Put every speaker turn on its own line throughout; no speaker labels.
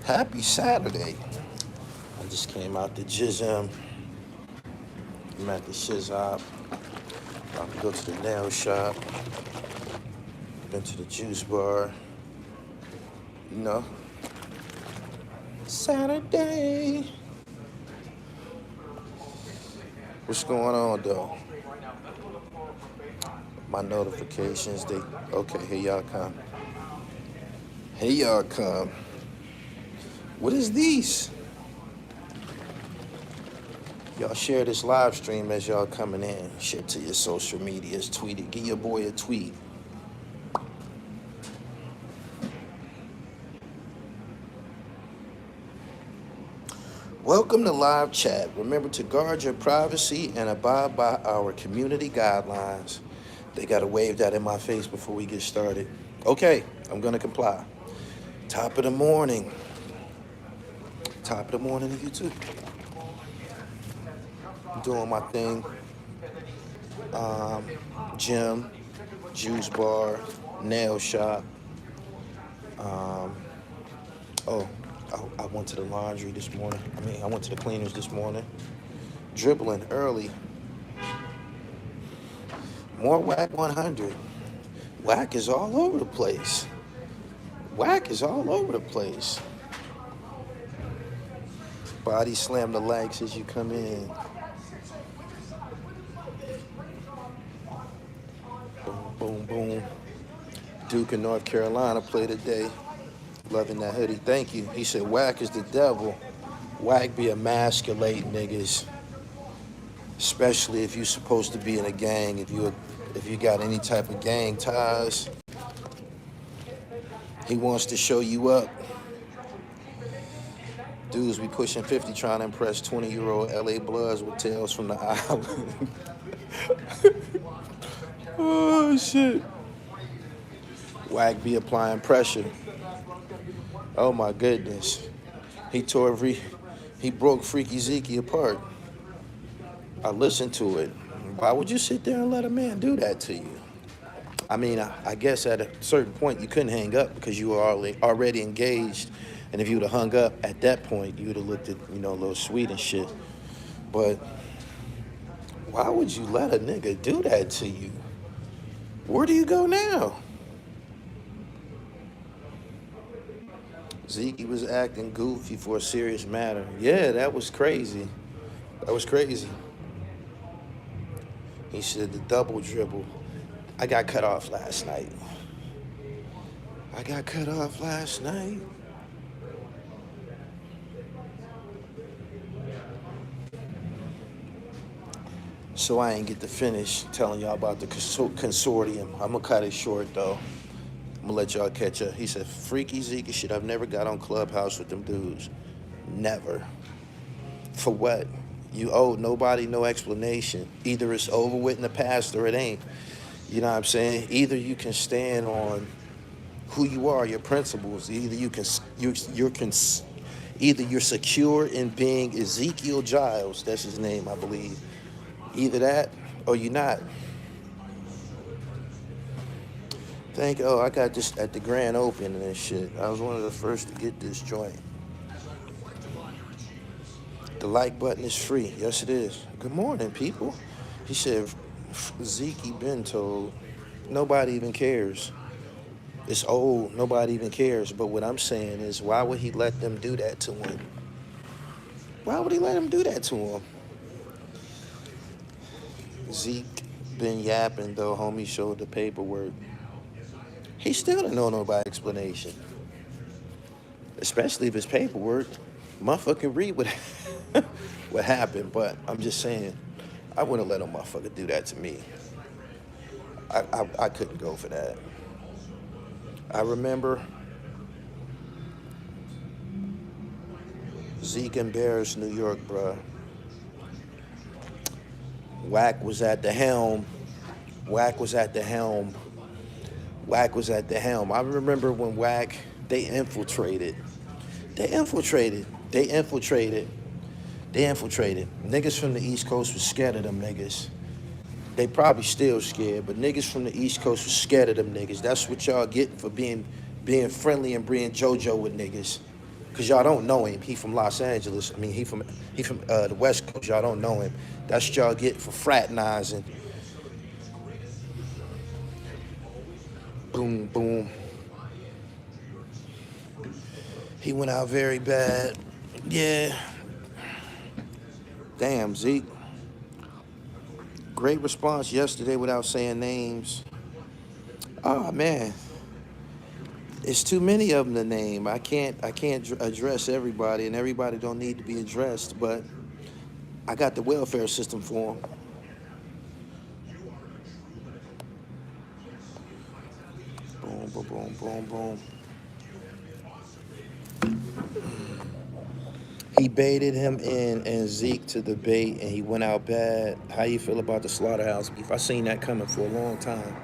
Happy Saturday. I just came out the gym. I'm at the shizop. About to go to the nail shop. Been to the juice bar. You know. Saturday. What's going on though? My notifications, okay, here y'all come. Here y'all come. What is these? Y'all share this live stream as y'all coming in. Share to your social medias, tweet it. Give your boy a tweet. Welcome to live chat. Remember to guard your privacy and abide by our community guidelines. They gotta wave that in my face before we get started. Okay, I'm gonna comply. Top of the morning. Top of the morning to you too. I'm doing my thing. Gym, juice bar, nail shop. I went to the laundry this morning. I went to the cleaners this morning. Dribbling early. More Wack 100. Wack is all over the place. Wack is all over the place. Body slam the legs as you come in. Boom, boom, boom. Duke in North Carolina played today. Loving that hoodie. Thank you. He said, Wack is the devil. Wack be emasculating niggas. Especially if you're supposed to be in a gang. If you got any type of gang ties. He wants to show you up. Dudes be pushing 50 trying to impress 20-year-old LA Bloods with tales from the island. Oh, shit. Wack be applying pressure. Oh, my goodness. He broke Freaky Zeke apart. I listened to it. Why would you sit there and let a man do that to you? I guess at a certain point you couldn't hang up because you were already engaged. And if you would have hung up at that point, you would have looked at, a little sweet and shit. But why would you let a nigga do that to you? Where do you go now? Zeke was acting goofy for a serious matter. Yeah, that was crazy. That was crazy. He said the double dribble. I got cut off last night. So I ain't get to finish telling y'all about the consortium. I'm gonna cut it short though. I'm gonna let y'all catch up. He said, Freaky Zeke shit, I've never got on Clubhouse with them dudes. Never. For what? You owe nobody no explanation. Either it's over with in the past or it ain't. You know what I'm saying? Either you can stand on who you are, your principles. Either you're secure in being Ezekiel Giles. That's his name, I believe. Either that or you're not. I got this at the grand opening and shit. I was one of the first to get this joint. The like button is free. Yes, it is. Good morning, people. He said, Zeke been told, nobody even cares. It's old, nobody even cares. But what I'm saying is, why would he let them do that to him? Why would he let him do that to him? Zeke been yapping, though homie showed the paperwork. He still didn't know no explanation. Especially if it's paperwork. Motherfucker read what happened, but I'm just saying, I wouldn't let a motherfucker do that to me. I couldn't go for that. I remember Zeke embarrassed New York, bruh. Wack was at the helm. I remember when Wack, they infiltrated. Niggas from the East Coast was scared of them niggas. They probably still scared, but niggas from the East Coast was scared of them niggas. That's what y'all getting for being friendly and being JoJo with niggas. Cause y'all don't know him. He from Los Angeles. I mean, he from the West Coast. Y'all don't know him. That's what y'all get for fraternizing. Boom, boom. He went out very bad. Yeah. Damn, Zeke. Great response yesterday without saying names. Oh man, it's too many of them to name. I can't address everybody, and everybody don't need to be addressed. But I got the welfare system for them. Boom, boom, boom, boom, boom. He baited him in and Zeke to the bait, and he went out bad. How you feel about the slaughterhouse beef? I seen that coming for a long time.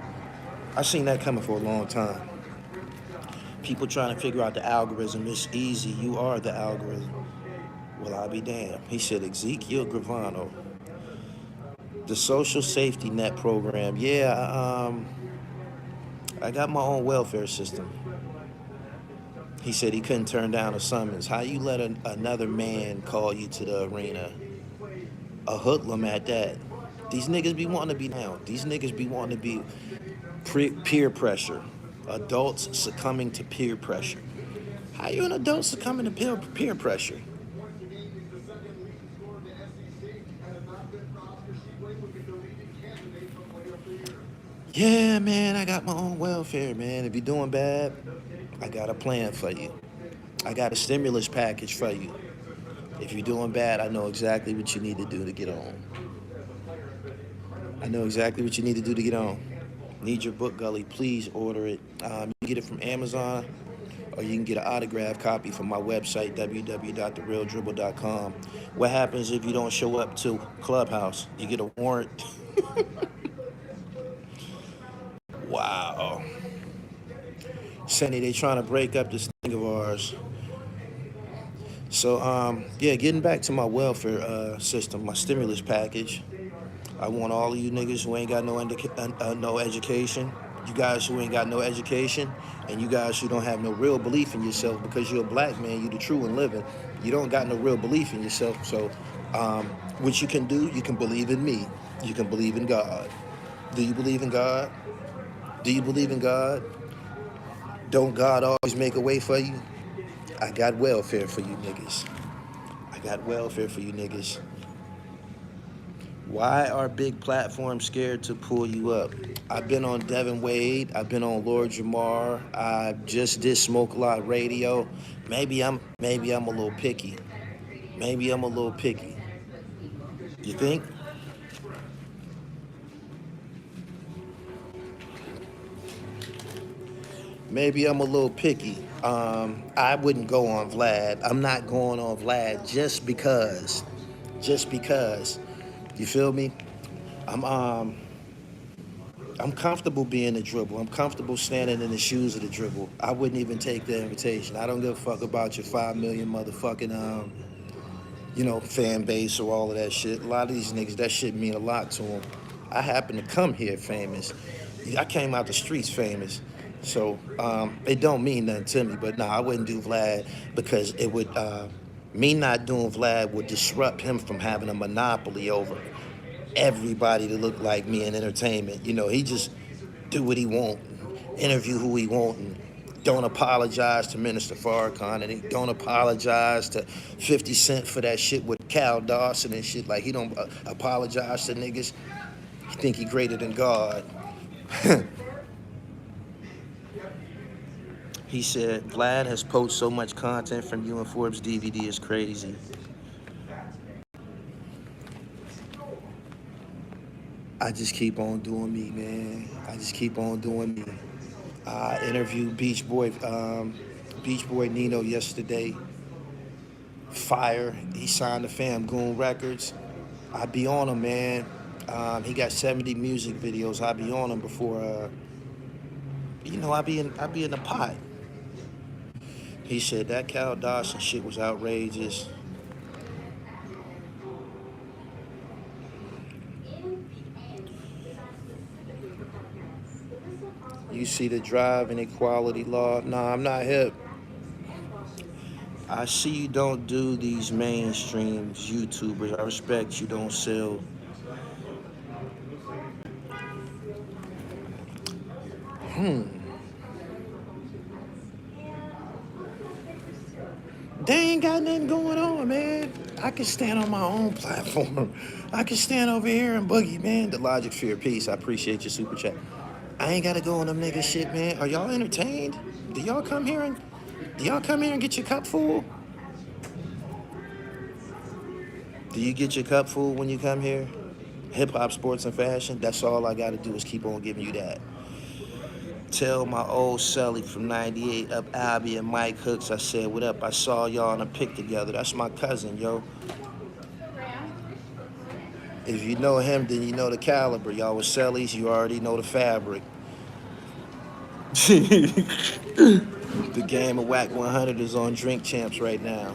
People trying to figure out the algorithm. It's easy. You are the algorithm. Well, I'll be damned. He said Ezekiel Gravano. The social safety net program. Yeah, I got my own welfare system. He said he couldn't turn down a summons. How you let another man call you to the arena? A hoodlum at that. These niggas be wanting to be down. These niggas be wanting to be peer pressure. Adults succumbing to peer pressure. How you an adult succumbing to peer pressure? Yeah, man, I got my own welfare, man. If you're doing bad, I got a plan for you. I got a stimulus package for you. If you're doing bad, I know exactly what you need to do to get on. Need your book, Gully, please order it. You can get it from Amazon, or you can get an autographed copy from my website, www.therealdribble.com. What happens if you don't show up to Clubhouse? You get a warrant. Wow. Sonny, they trying to break up this thing of ours. So, yeah, getting back to my welfare system, my stimulus package. I want all of you niggas who ain't got no education, you guys who ain't got no education, and you guys who don't have no real belief in yourself because you're a black man, you the true and living. You don't got no real belief in yourself. So, what you can do, you can believe in me. You can believe in God. Do you believe in God? Do you believe in God? Don't God always make a way for you? I got welfare for you niggas. Why are big platforms scared to pull you up? I've been on Devin Wade. I've been on Lord Jamar. I just did Smoke a Lot Radio. Maybe I'm a little picky. You think? Maybe I'm a little picky. I wouldn't go on Vlad. I'm not going on Vlad just because. You feel me? I'm comfortable being a dribble. I'm comfortable standing in the shoes of the dribble. I wouldn't even take the invitation. I don't give a fuck about your 5 million motherfucking fan base or all of that shit. A lot of these niggas, that shit mean a lot to them. I happen to come here famous. I came out the streets famous. So it don't mean nothing to me. But nah, I wouldn't do Vlad because it would, me not doing Vlad would disrupt him from having a monopoly over everybody to look like me in entertainment. He just do what he want, interview who he want, and don't apologize to Minister Farrakhan, and he don't apologize to 50 Cent for that shit with Cal Dawson and shit. Like, he don't apologize to niggas. He think he greater than God. He said, Vlad has posted so much content from you and Forbes DVD is crazy. I just keep on doing me, man. I interviewed Beach Boy Nino yesterday. Fire. He signed to Fam Goon Records. I be on him, man. He got 70 music videos. I be on him before. I be in the pot. He said that Cal Dawson shit was outrageous. You see the drive and equality law? Nah, I'm not hip. I see you don't do these mainstreams, YouTubers. I respect you don't sell. They ain't got nothing going on, man. I can stand on my own platform. I can stand over here and boogie, man. The Logic Fear Peace. I appreciate your super chat. I ain't gotta go on them nigga shit, man. Are y'all entertained? Do y'all come here and get your cup full? Do you get your cup full when you come here? Hip hop, sports, and fashion. That's all I gotta do is keep on giving you that. Tell my old Sully from 98 up Abby and Mike Hooks. I said, what up? I saw y'all in a pic together. That's my cousin, yo. If you know him, then you know the caliber. Y'all with Sully's, you already know the fabric. The game of Wack 100 is on Drink Champs right now.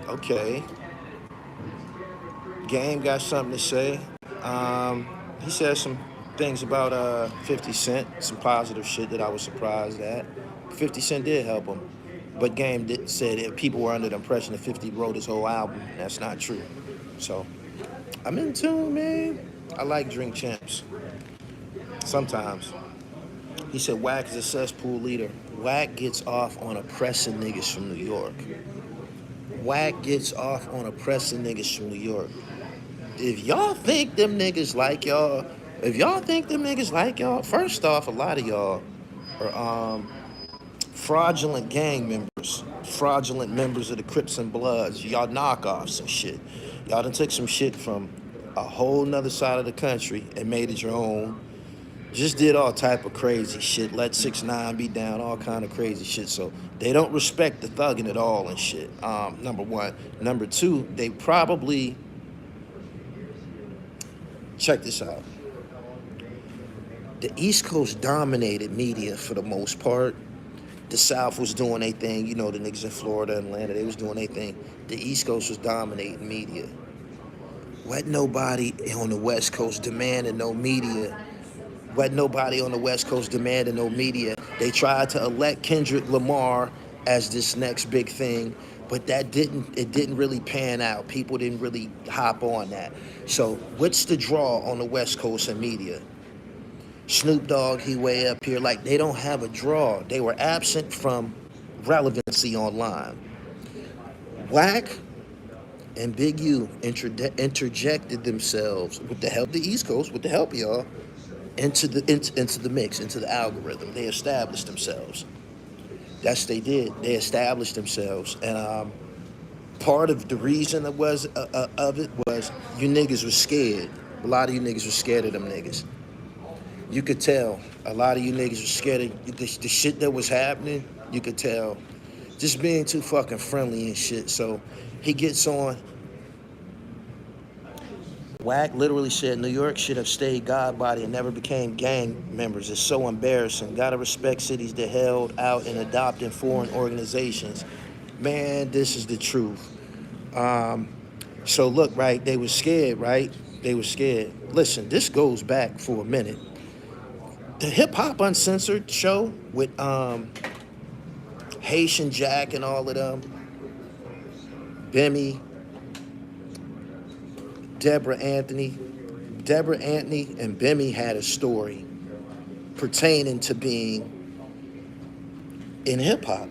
Okay. Game got something to say. He said some things about 50 Cent, some positive shit that I was surprised at. 50 Cent did help him. But Game said that people were under the impression that 50 wrote his whole album. That's not true. So, I'm in tune, man. I like Drink Champs. Sometimes. He said Wack is a cesspool leader. Wack gets off on oppressing niggas from New York. Wack gets off on oppressing niggas from New York. If y'all think them niggas like y'all, first off, a lot of y'all are fraudulent gang members, fraudulent members of the Crips and Bloods. Y'all knockoffs and shit. Y'all done took some shit from a whole nother side of the country and made it your own. Just did all type of crazy shit. Let 6ix9ine be down, all kind of crazy shit. So they don't respect the thugging at all and shit. Number one. Number two, they probably, check this out. The East Coast dominated media for the most part. The South was doing their thing. You know, the niggas in Florida and Atlanta, they was doing their thing. The East Coast was dominating media. Wasn't nobody on the West Coast demanding no media. Wasn't nobody on the West Coast demanding no media. They tried to elect Kendrick Lamar as this next big thing, but it didn't really pan out. People didn't really hop on that. So what's the draw on the West Coast and media? Snoop Dogg, he way up here. Like, they don't have a draw. They were absent from relevancy online. Wack and Big U interjected themselves with the help of the East Coast, with the help of y'all, into the mix, into the algorithm. They established themselves. That's what they did. They established themselves. And part of the reason of it was you niggas were scared. A lot of you niggas were scared of them niggas. You could tell. A lot of you niggas were scared of the shit that was happening. You could tell. Just being too fucking friendly and shit. So he gets on. Wack literally said New York should have stayed God body and never became gang members. It's so embarrassing. Gotta respect cities that held out and adopted foreign organizations. Man, this is the truth. So look, right, they were scared, right? They were scared. Listen, this goes back for a minute. The Hip Hop Uncensored show with Haitian Jack and all of them, Bimmy, Deborah Anthony and Bimmy had a story pertaining to being in hip-hop,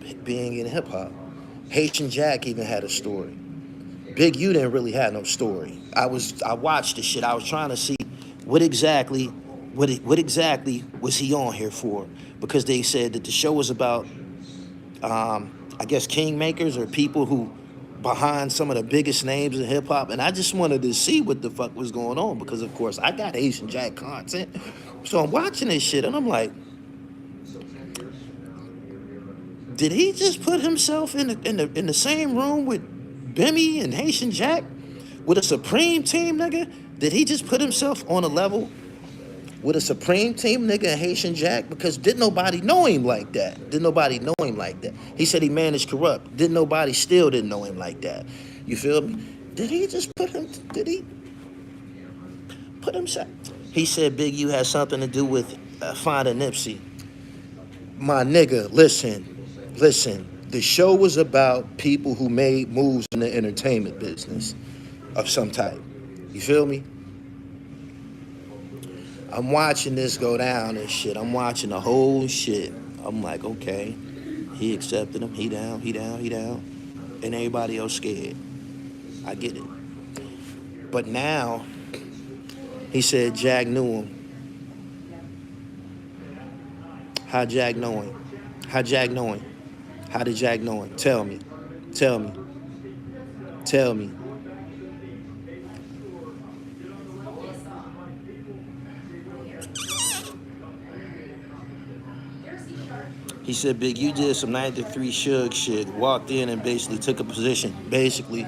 Haitian Jack even had a story. Big U didn't really have no story. I watched the shit. I was trying to see what exactly was he on here for? Because they said that the show was about, I guess, kingmakers or people who behind some of the biggest names in hip-hop, and I just wanted to see what the fuck was going on because, of course, I got Haitian Jack content. So I'm watching this shit, and I'm like, did he just put himself in the same room with Bimmy and Haitian Jack with a Supreme Team nigga? Did he just put himself on a level with a Supreme Team nigga and Haitian Jack? Because didn't nobody know him like that. He said he managed corrupt. Still didn't know him like that. You feel me? Did he put himself? He said Big U had something to do with finding Nipsey. My nigga, listen. The show was about people who made moves in the entertainment business of some type. You feel me? I'm watching this go down and shit. I'm watching the whole shit. I'm like, okay, he accepted him. He down, he down, he down. And everybody else scared. I get it. But now, he said Jack knew him. How Jack know him? How Jack know him? How did Jack know him? Tell me. Tell me. Tell me. He said, Big, you did some 93 Suge shit, walked in and basically took a position. Basically,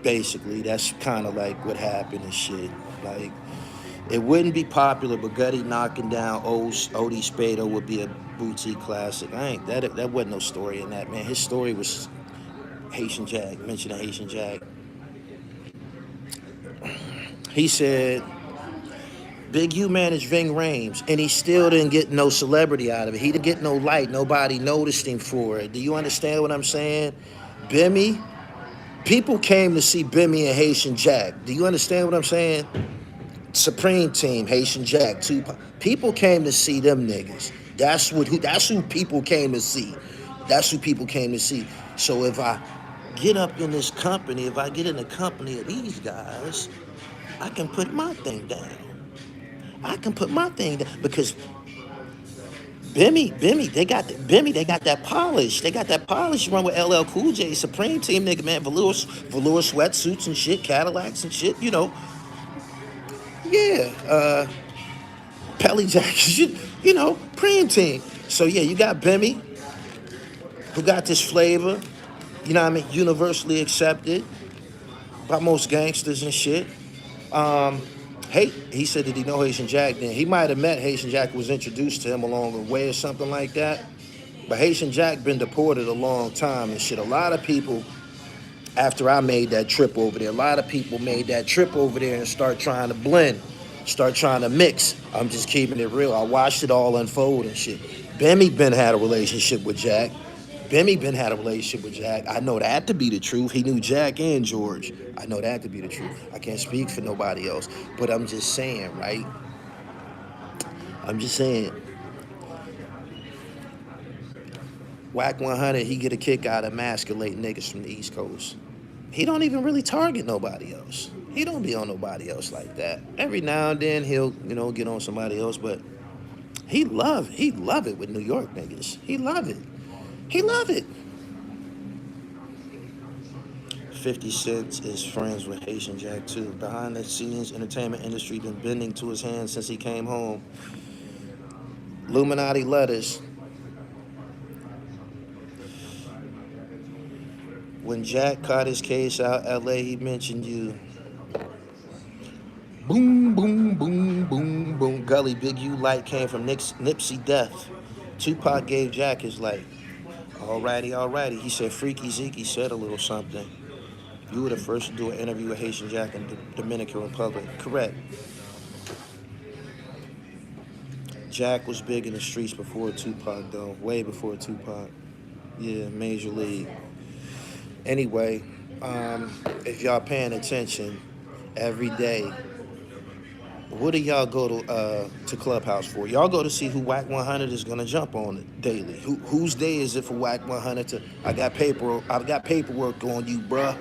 that's kind of like what happened and shit. Like, it wouldn't be popular, but Gully knocking down Odie Spado would be a boutique classic. That wasn't no story in that, man. His story was Haitian Jack, mentioning Haitian Jack. He said, Big U managed Ving Rhames, and he still didn't get no celebrity out of it. He didn't get no light. Nobody noticed him for it. Do you understand what I'm saying? Bimmy, people came to see Bimmy and Haitian Jack. Do you understand what I'm saying? Supreme Team, Haitian Jack, Tupac. People came to see them niggas. That's who people came to see. That's who people came to see. So if I get up in this company, if I get in the company of these guys, I can put my thing down. I can put my thing down because Bimmy, they got that polish. They got that polish run with LL Cool J, Supreme Team nigga, man, velour sweatsuits and shit, Cadillacs and shit, you know. Yeah, Pelly jackets, you know, Supreme Team. So yeah, you got Bimmy, who got this flavor, you know what I mean, universally accepted by most gangsters and shit. He said that he know Haitian Jack then. He might have met Haitian Jack, was introduced to him along the way or something like that. But Haitian Jack been deported a long time and shit. A lot of people, after I made that trip over there, a lot of people made that trip over there and start trying to blend, start trying to mix. I'm just keeping it real. I watched it all unfold and shit. Bimmy been had a relationship with Jack. I know that to be the truth. He knew Jack and George. I know that to be the truth. I can't speak for nobody else. But I'm just saying, right? I'm just saying. Wack 100, he get a kick out of emasculating niggas from the East Coast. He don't even really target nobody else. He don't be on nobody else like that. Every now and then he'll, get on somebody else, but he love it with New York niggas. He love it. 50 Cent is friends with Haitian Jack too. Behind the scenes, entertainment industry been bending to his hands since he came home. Illuminati letters. When Jack caught his case out LA, he mentioned you. Boom, boom, boom, boom, boom. Gully, Big U light came from Nipsey death. Tupac gave Jack his light. Alrighty. He said Freaky Zeke said a little something. You were the first to do an interview with Haitian Jack in the Dominican Republic. Correct. Jack was big in the streets before Tupac, though. Way before Tupac. Yeah, Major League. Anyway, if y'all paying attention, every day, what do y'all go to Clubhouse for? Y'all go to see who Wack 100 is gonna jump on it daily. Whose day is it for Wack 100 to? I got paperwork on you, bruh.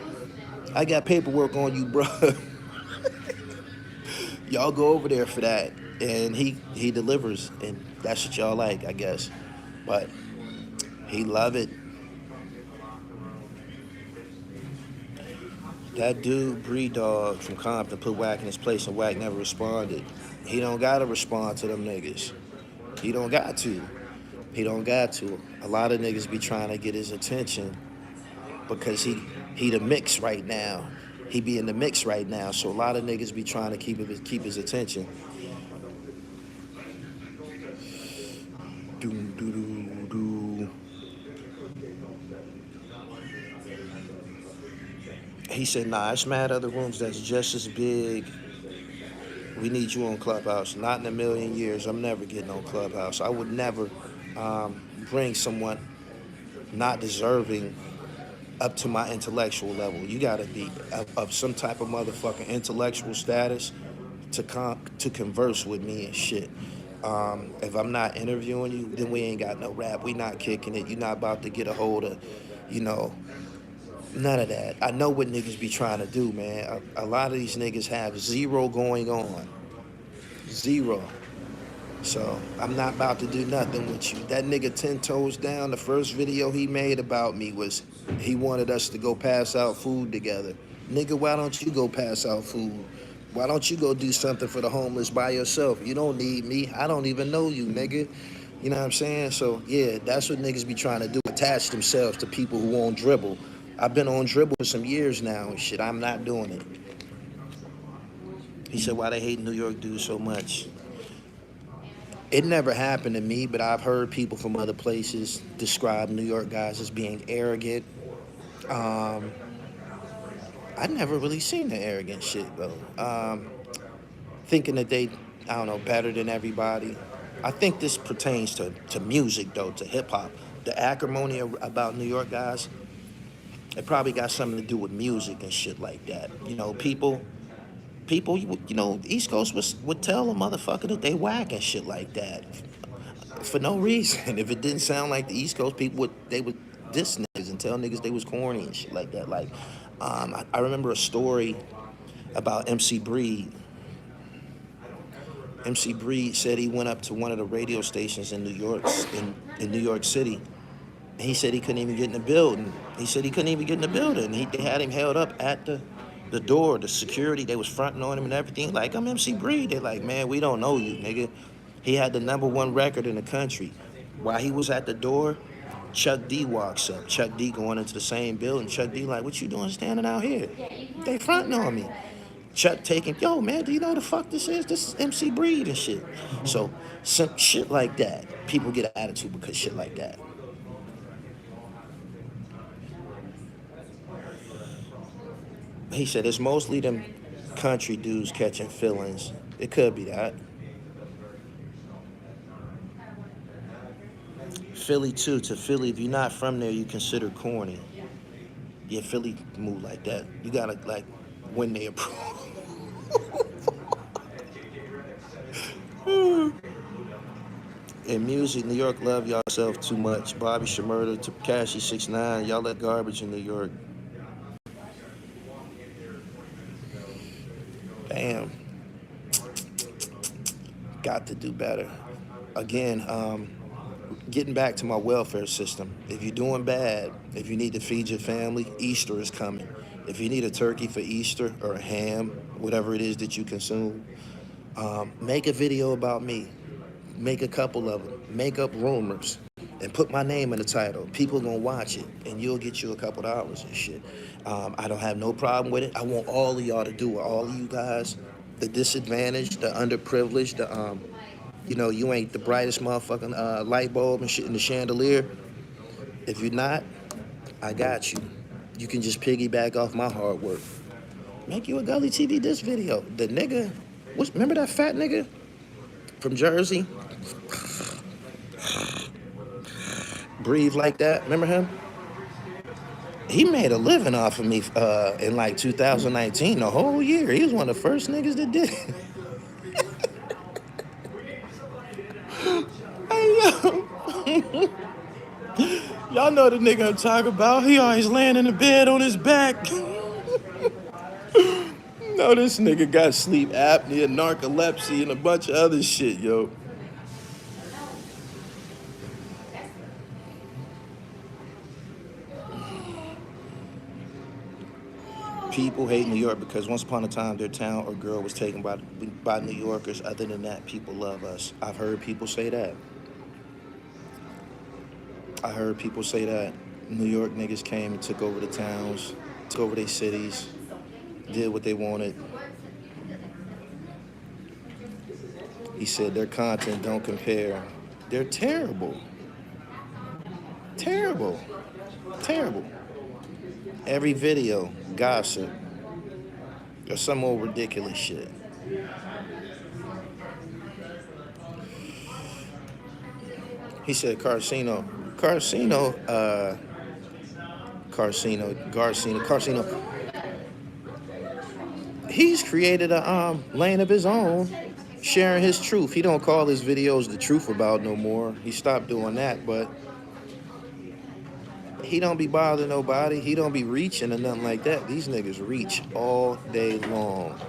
Y'all go over there for that, and he delivers, and that's what y'all like, I guess. But he love it. That dude, Bree Dog from Compton, put Wack in his place, and Wack never responded. He don't gotta respond to them niggas. He don't got to. A lot of niggas be trying to get his attention because he the mix right now. He be in the mix right now, so a lot of niggas be trying to keep his attention. He said, nah, it's mad other rooms that's just as big. We need you on Clubhouse. Not in a million years. I'm never getting on Clubhouse. I would never bring someone not deserving up to my intellectual level. You gotta be of some type of motherfucking intellectual status to converse with me and shit. If I'm not interviewing you, then we ain't got no rap. We not kicking it. You're not about to get a hold of, you know, none of that. I know what niggas be trying to do, man. A lot of these niggas have zero going on. Zero. So I'm not about to do nothing with you. That nigga 10 Toes Down, the first video he made about me was he wanted us to go pass out food together. Nigga, why don't you go pass out food? Why don't you go do something for the homeless by yourself? You don't need me. I don't even know you, nigga. You know what I'm saying? So yeah, that's what niggas be trying to do, attach themselves to people who won't dribble. I've been on dribble for some years now and shit. I'm not doing it. He said, why they hate New York dudes so much? It never happened to me, but I've heard people from other places describe New York guys as being arrogant. I never really seen the arrogant shit, though. Thinking that they, I don't know, better than everybody. I think this pertains to music, though, to hip-hop. The acrimony about New York guys, it probably got something to do with music and shit like that. You know, people, you know, East Coast would tell a motherfucker that they whack and shit like that for no reason. If it didn't sound like the East Coast, people would diss niggas and tell niggas they was corny and shit like that. Like, I remember a story about MC Breed. MC Breed said he went up to one of the radio stations in New York, in New York City. And he said he couldn't even get in the building. They had him held up at the door, the security, they was fronting on him and everything. Like, I'm MC Breed. They're like, man, we don't know you, nigga. He had the #1 record in the country. While he was at the door, Chuck D walks up. Chuck D going into the same building. Chuck D like, what you doing standing out here? They fronting on me. Chuck taking, yo, man, do you know who the fuck this is? This is MC Breed and shit. So, some shit like that. People get an attitude because shit like that. He said it's mostly them country dudes catching feelings. It could be that. Philly too. To Philly, if you're not from there, you consider corny. Yeah, Philly move like that. You gotta like when they approve. In music, New York love yourself too much. Bobby Shmurda, Tekashi 6ix9ine, y'all let garbage in New York. Damn. Got to do better. Again, getting back to my welfare system. If you're doing bad, if you need to feed your family, Easter is coming. If you need a turkey for Easter or a ham, whatever it is that you consume, make a video about me. Make a couple of them. Make up rumors and put my name in the title. People gonna watch it and you'll get you a couple dollars and shit. I don't have no problem with it. I want all of y'all to do it. All of you guys, the disadvantaged, the underprivileged, the you know, you ain't the brightest motherfucking light bulb and shit in the chandelier. If you're not, I got you. You can just piggyback off my hard work. Make you a Gully TV this video. The nigga, remember that fat nigga from Jersey? Breathe like that, remember him? He made a living off of me in like 2019, the whole year. He was one of the first niggas that did it. Y'all know the nigga I'm talking about. He always laying in the bed on his back. No, this nigga got sleep apnea, narcolepsy, and a bunch of other shit, yo. People hate New York because once upon a time their town or girl was taken by New Yorkers. Other than that, people love us. I've heard people say that. I heard people say that. New York niggas came and took over the towns, took over their cities, did what they wanted. He said their content don't compare. They're terrible. Terrible. Terrible. Every video, gossip, or some old ridiculous shit. He said, Carcino, Carcino, Carcino. He's created a lane of his own, sharing his truth. He don't call his videos the truth about no more. He stopped doing that, but he don't be bothering nobody. He don't be reaching or nothing like that. These niggas reach all day long.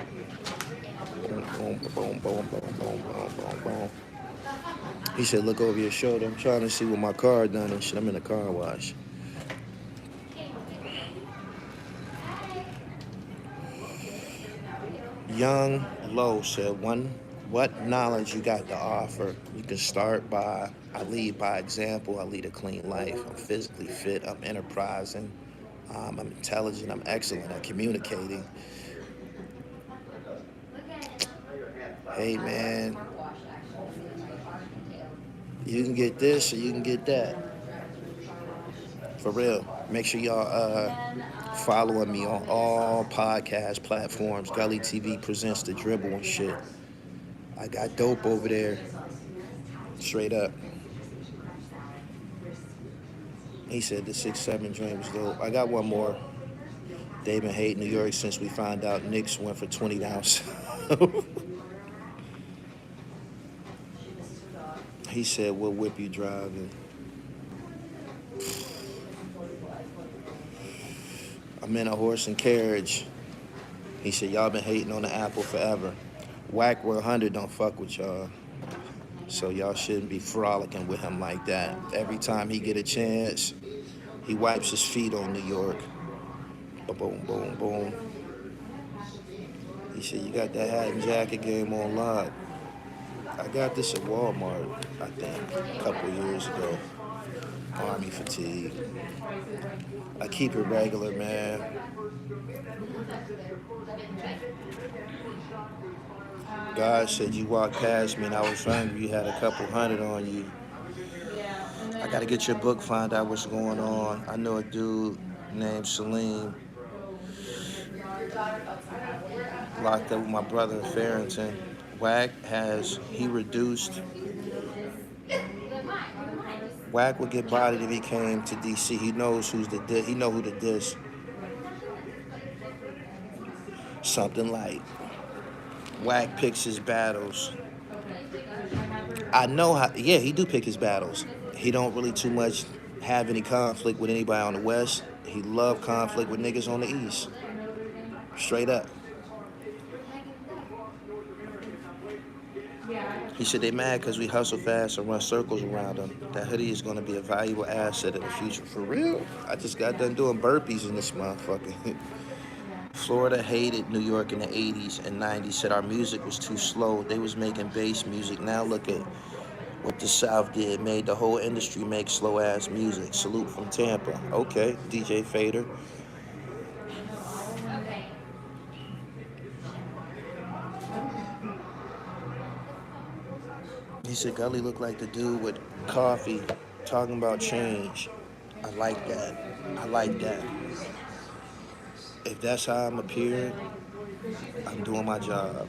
Boom, boom, boom, boom, boom, boom, boom, boom, boom. He said, look over your shoulder. I'm trying to see what my car done and shit. I'm in a car wash. Young Low said, what knowledge you got to offer? You can start by, I lead by example. I lead a clean life. I'm physically fit. I'm enterprising. I'm intelligent. I'm excellent at communicating. Hey, man. You can get this or you can get that. For real. Make sure y'all following me on all podcast platforms. Gully TV presents the dribble and shit. I got dope over there. Straight up. He said the 6-7 joint was dope. I got one more. They've been hating New York since we found out Knicks went for 20 down south. He said, what whip you driving? I'm in a horse and carriage. He said, y'all been hating on the apple forever. Wack 100 don't fuck with y'all. So y'all shouldn't be frolicking with him like that. Every time he get a chance, he wipes his feet on New York. Boom, boom, boom. He said, you got that hat and jacket game on lock. I got this at Walmart, I think, a couple years ago. Army fatigue. I keep it regular, man. God said you walked past me and I was hungry. You had a couple hundred on you. I gotta get your book, find out what's going on. I know a dude named Salim. Locked up with my brother in Farrington. Wack Wack would get bodied if he came to DC. He knows who the diss. Something like Wack picks his battles. I know how, yeah, he do pick his battles. He don't really too much have any conflict with anybody on the West. He love conflict with niggas on the East. Straight up. He said they mad because we hustle fast and run circles around them. That hoodie is going to be a valuable asset in the future. For real? I just got done doing burpees in this motherfucker. Florida hated New York in the 80s and 90s, said our music was too slow. They was making bass music. Now look at what the South did. Made the whole industry make slow-ass music. Salute from Tampa. Okay, DJ Fader. He said, Gully looked like the dude with coffee talking about change. I like that. I like that. If that's how I'm appearing, I'm doing my job.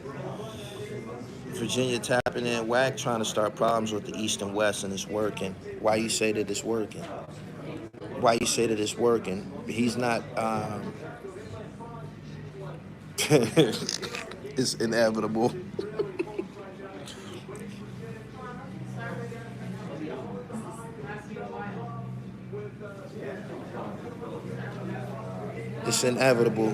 Virginia tapping in, Wack trying to start problems with the East and West, and it's working. Why you say that it's working? Why you say that it's working? He's not, it's inevitable. It's inevitable.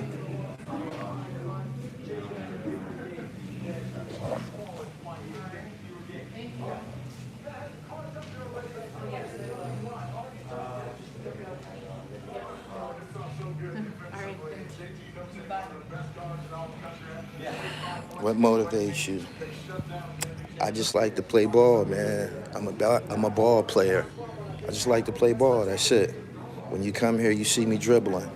What motivates you? I just like to play ball, man. I'm a ball player. I just like to play ball, that's it. When you come here, you see me dribbling.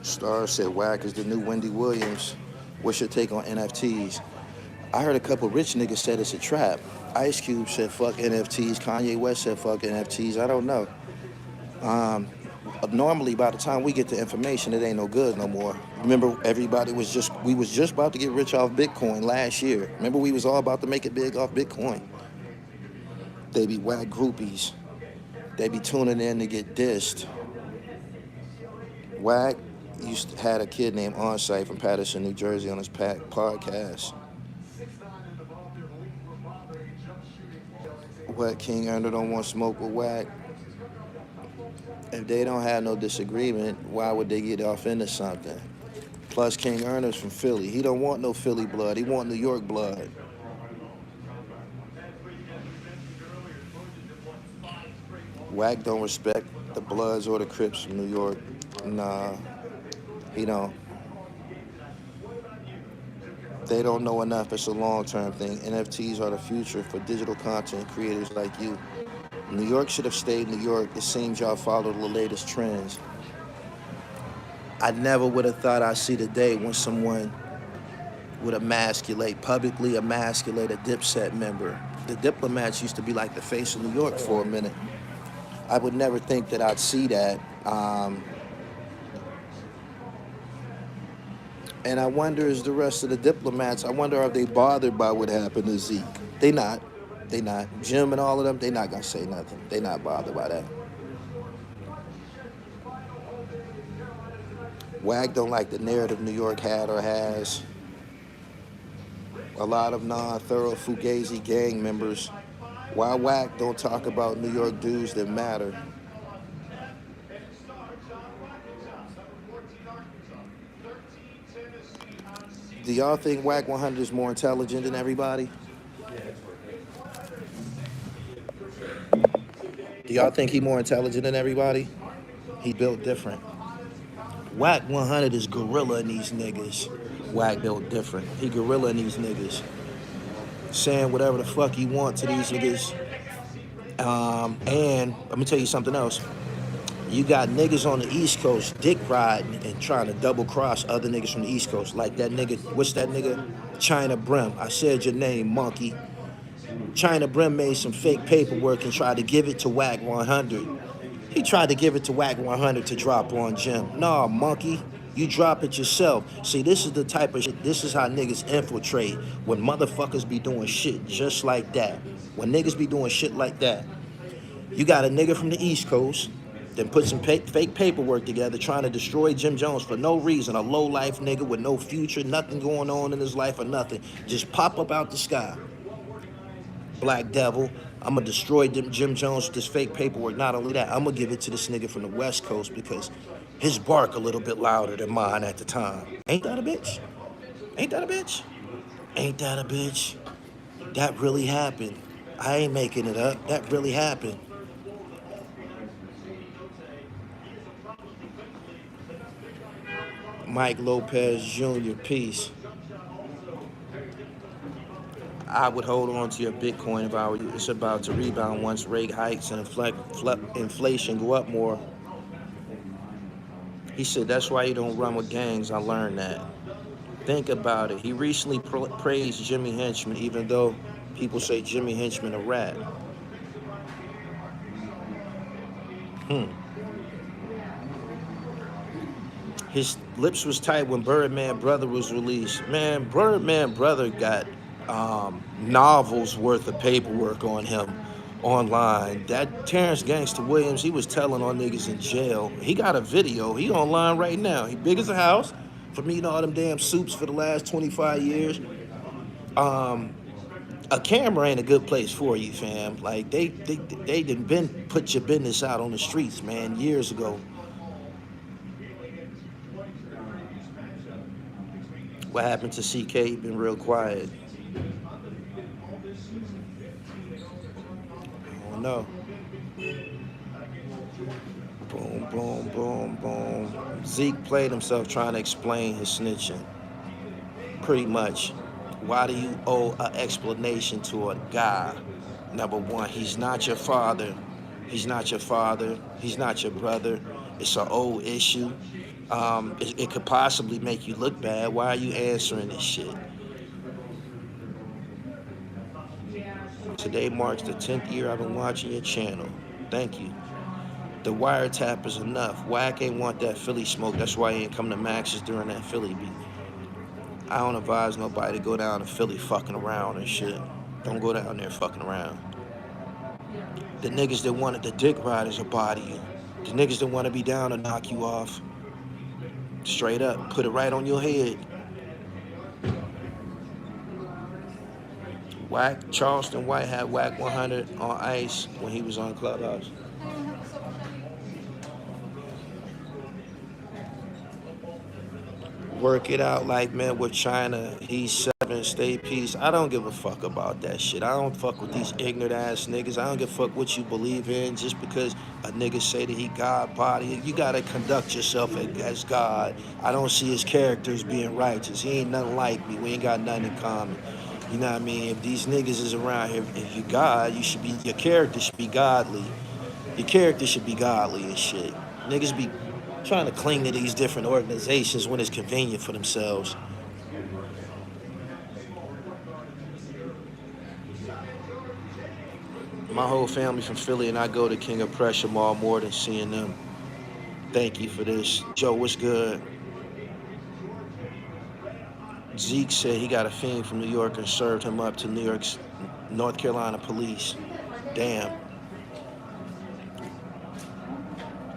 Star said Wack is the new Wendy Williams. What's your take on NFTs? I heard a couple rich niggas said it's a trap. Ice Cube said fuck NFTs. Kanye West said fuck NFTs. I don't know. Normally, by the time we get the information, it ain't no good no more. Remember, we was just about to get rich off Bitcoin last year. Remember, we was all about to make it big off Bitcoin. They be Wack groupies. They be tuning in to get dissed. Wack had a kid named Onsite from Paterson, New Jersey on his podcast. What, King Erner don't want smoke with Wack? If they don't have no disagreement, why would they get off into something? Plus, King Erner's from Philly. He don't want no Philly blood. He want New York blood. Wack don't respect the Bloods or the Crips from New York. Nah, he don't. They don't know enough. It's a long-term thing. NFTs are the future for digital content creators like you. New York should have stayed New York. It seems y'all follow the latest trends. I never would have thought I'd see the day when someone would publicly emasculate a Dipset member. The Diplomats used to be like the face of New York for a minute. I would never think that I'd see that. And I wonder, is the rest of the Diplomats, I wonder, are they bothered by what happened to Zeke? They not. Jim and all of them, they not gonna say nothing. They not bothered by that. Wack don't like the narrative New York had or has. A lot of non-thorough Fugazi gang members. Why Wack don't talk about New York dudes that matter? Do y'all think Wack 100 is more intelligent than everybody? Do y'all think he more intelligent than everybody? He built different. Wack 100 is gorilla in these niggas. Wack built different. He gorilla in these niggas. Saying whatever the fuck he want to these niggas. And let me tell you something else. You got niggas on the East Coast dick riding and trying to double cross other niggas from the East Coast. Like that nigga, what's that nigga? China Brim. I said your name, monkey. China Brim made some fake paperwork and tried to give it to Wack 100. He tried to give it to Wack 100 to drop on Jim. Nah, monkey, you drop it yourself. See, this is the type of shit, this is how niggas infiltrate when motherfuckers be doing shit just like that. When niggas be doing shit like that, you got a nigga from the East Coast, then put some fake paperwork together trying to destroy Jim Jones for no reason. A low-life nigga with no future, nothing going on in his life or nothing. Just pop up out the sky. Black Devil, I'm gonna destroy Jim Jones with this fake paperwork. Not only that, I'm gonna give it to this nigga from the West Coast because his bark a little bit louder than mine at the time. Ain't that a bitch? Ain't that a bitch? Ain't that a bitch? That really happened. I ain't making it up. That really happened. Mike Lopez Jr., peace. I would hold on to your Bitcoin if I were you. It's about to rebound once rate hikes and inflation go up more. He said, that's why you don't run with gangs. I learned that. Think about it. He recently praised Jimmy Henchman, even though people say Jimmy Henchman a rat. His lips was tight when Birdman Brother was released. Man, Birdman Brother got novels worth of paperwork on him online. That Terrence Gangster Williams, he was telling on niggas in jail. He got a video. He online right now. He big as a house from eating all them damn soups for the last 25 years. A camera ain't a good place for you, fam. Like, they done been put your business out on the streets, man, years ago. What happened to CK? He been real quiet. I don't know. Boom, boom, boom, boom. Zeke played himself trying to explain his snitching. Pretty much. Why do you owe an explanation to a guy? Number one, he's not your father. He's not your father. He's not your brother. It's an old issue. It could possibly make you look bad. Why are you answering this shit? Today marks the 10th year I've been watching your channel. Thank you. The wiretap is enough. Wack ain't want that Philly smoke. That's why he ain't come to Max's during that Philly beat. I don't advise nobody to go down to Philly fucking around and shit. Don't go down there fucking around. The niggas that wanted the dick riders will body you. The niggas that want to be down to knock you off. Straight up, put it right on your head. Wack, Charleston White had Wack 100 on Ice when he was on Clubhouse. Work it out like man with China. He's 7, stay peace. I don't give a fuck about that shit. I don't fuck with these ignorant ass niggas. I don't give a fuck what you believe in. Just because a nigga say that he God body, you gotta conduct yourself as God. I don't see his characters being righteous. He ain't nothing like me. We ain't got nothing in common. You know what I mean? If these niggas is around here, if you God, you should be, your character should be godly. Your character should be godly and shit. Niggas be trying to cling to these different organizations when it's convenient for themselves. My whole family from Philly, and I go to King of Pressure Mall more than seeing them. Thank you for this. Joe, what's good? Zeke said he got a fiend from New York and served him up to North Carolina police. Damn.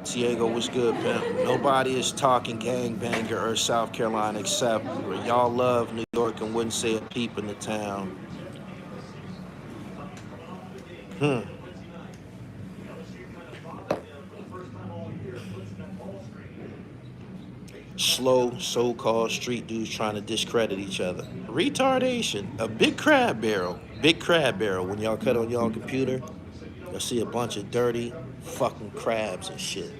Diego, what's good, pimp? Nobody is talking gangbanger or South Carolina except y'all love New York and wouldn't say a peep in the town. Slow, so-called street dudes trying to discredit each other. Retardation. A big crab barrel. Big crab barrel. When y'all cut on y'all computer, you'll see a bunch of dirty fucking crabs and shit.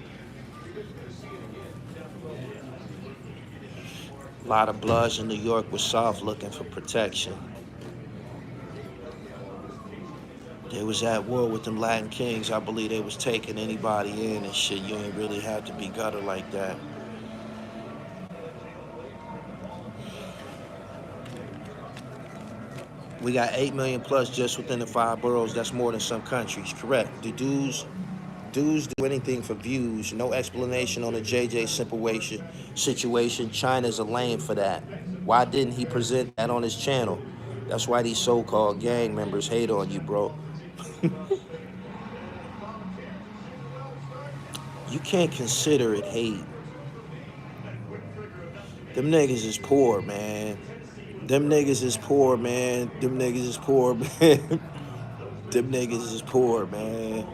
A lot of bloods in New York was soft looking for protection. They was at war with them Latin kings. I believe they was taking anybody in and shit. You ain't really have to be gutter like that. We got 8 million plus just within the 5 boroughs. That's more than some countries. Correct. Do dudes do anything for views? No explanation on the JJ situation. China's a lame for that. Why didn't he present that on his channel? That's why these so-called gang members hate on you, bro. You can't consider it hate. Them niggas is poor, man. Them niggas is poor, man. Them niggas is poor, man. Them niggas is poor, man.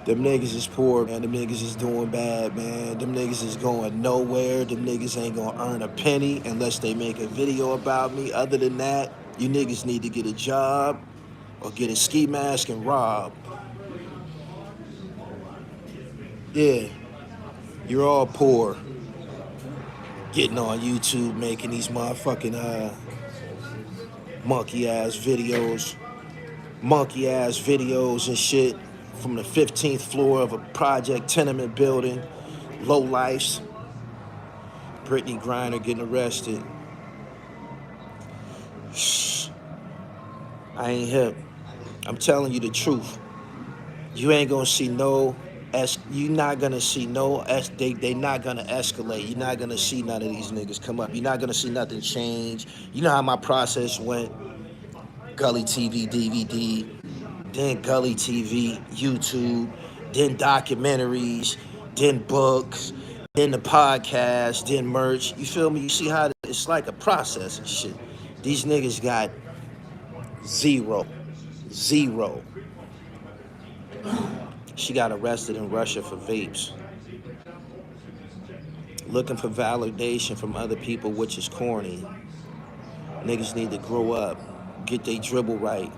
Them niggas is poor, man. Them niggas is doing bad, man. Them niggas is going nowhere. Them niggas ain't gonna earn a penny unless they make a video about me. Other than that, you niggas need to get a job or get a ski mask and rob. Yeah, you're all poor. Getting on YouTube, making these motherfucking monkey ass videos and shit from the 15th floor of a project tenement building. Low lifes. Brittany Griner getting arrested. Shh. I ain't hip. I'm telling you the truth. You ain't gonna see no. You're not gonna see no. They not gonna escalate. You're not gonna see none of these niggas come up. You're not gonna see nothing change. You know how my process went. Gully TV DVD, then Gully TV, YouTube, then documentaries, then books, then the podcast, then merch. You feel me? You see how it's like a process and shit. These niggas got zero. She got arrested in Russia for vapes. Looking for validation from other people, which is corny. Niggas need to grow up, get their dribble right.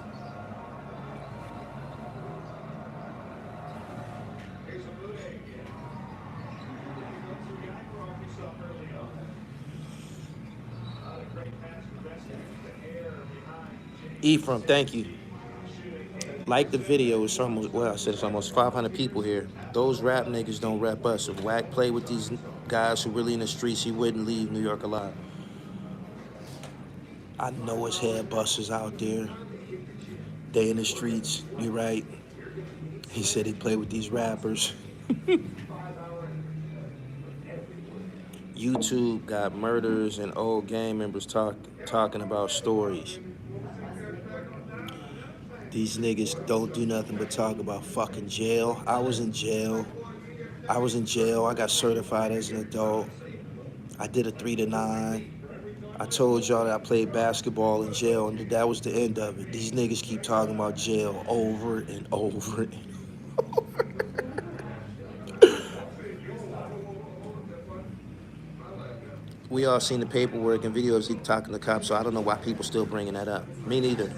Ephraim, thank you. Like the video, it's almost, well, I said it's almost 500 people here. Those rap niggas don't rap us. If Wack played with these guys who really in the streets, he wouldn't leave New York alive. I know it's head busters out there. They in the streets, you're right. He said he played with these rappers. YouTube got murders and old gang members talking about stories. These niggas don't do nothing but talk about fucking jail. I was in jail. I got certified as an adult. I did a 3 to 9. I told y'all that I played basketball in jail, and that was the end of it. These niggas keep talking about jail over and over and we all seen the paperwork and videos he talking to cops, so I don't know why people still bringing that up. Me neither.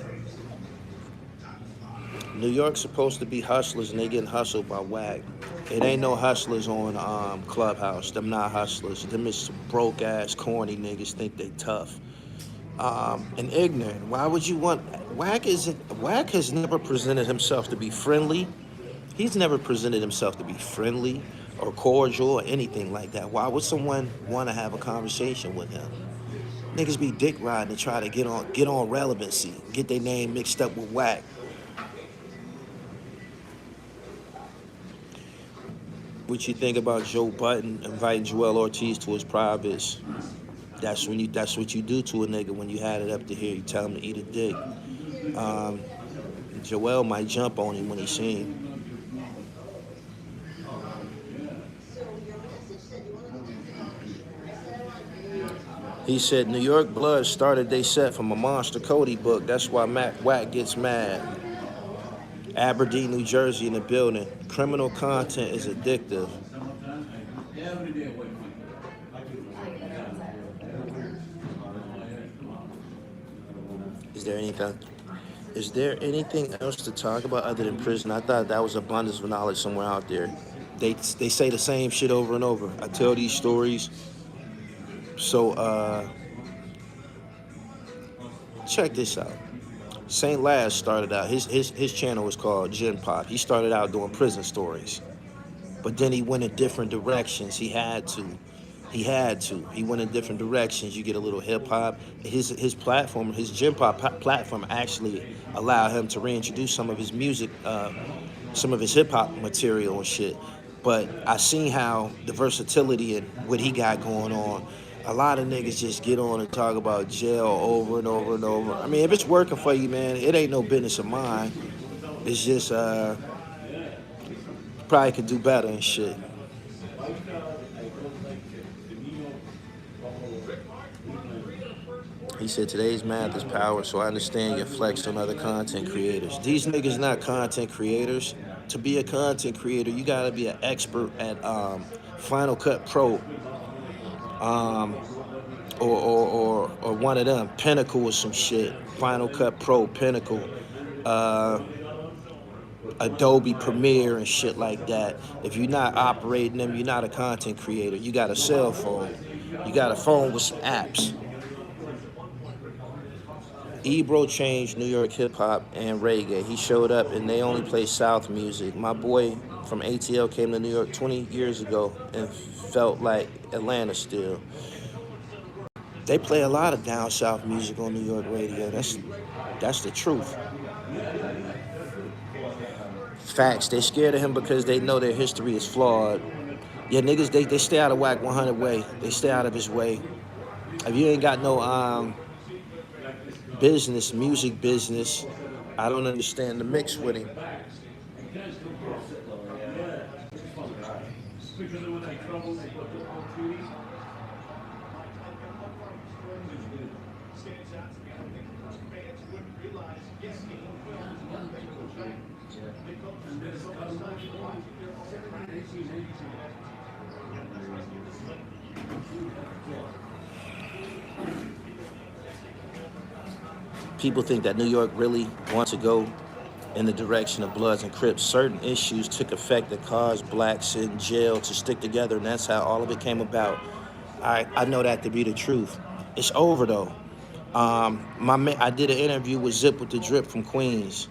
New York's supposed to be hustlers, and they getting hustled by Wack. It ain't no hustlers on Clubhouse. Them not hustlers. Them is some broke ass, corny niggas think they tough. And ignorant. Why would you want? Wack has never presented himself to be friendly. He's never presented himself to be friendly or cordial or anything like that. Why would someone want to have a conversation with him? Niggas be dick riding to try to get on relevancy, get their name mixed up with Wack. What you think about Joe Budden inviting Joel Ortiz to his privates? That's what you do to a nigga when you had it up to here. You tell him to eat a dick. Joel might jump on him when he see him. He said New York Blood started they set from a Monster Cody book. That's why Wack gets mad. Aberdeen, New Jersey in the building. Criminal content is addictive. Is there anything else to talk about other than prison? I thought that was abundance of knowledge somewhere out there. They say the same shit over and over. I tell these stories. So check this out. St. Laz started out, his channel was called Gen Pop. He started out doing prison stories. But then he went in different directions. He had to. He went in different directions. You get a little hip hop. His platform, his Gen Pop platform actually allowed him to reintroduce some of his music, some of his hip hop material and shit. But I seen how the versatility and what he got going on. A lot of niggas just get on and talk about jail over and over and over. I mean, if it's working for you, man, it ain't no business of mine. It's just, probably could do better and shit. He said, today's math is power, so I understand your flex on other content creators. These niggas not content creators. To be a content creator, you gotta be an expert at Final Cut Pro. Or one of them, Pinnacle or some shit. Final Cut Pro, Pinnacle, Adobe Premiere and shit like that. If you're not operating them, you're not a content creator. You got a cell phone. You got a phone with some apps. Ebro changed New York hip hop and reggae. He showed up and they only play South music. My boy from ATL came to New York 20 years ago and felt like Atlanta still. They play a lot of down south music on New York radio. That's the truth. Facts. They scared of him because they know their history is flawed. Yeah, niggas, they stay out of Wack 100 way. They stay out of his way. If you ain't got no business, music business, I don't understand the mix with him. People think that New York really wants to go in the direction of Bloods and Crips. Certain issues took effect that caused blacks in jail to stick together, and that's how all of it came about. I know that to be the truth. It's over though. I did an interview with Zip with the Drip from Queens.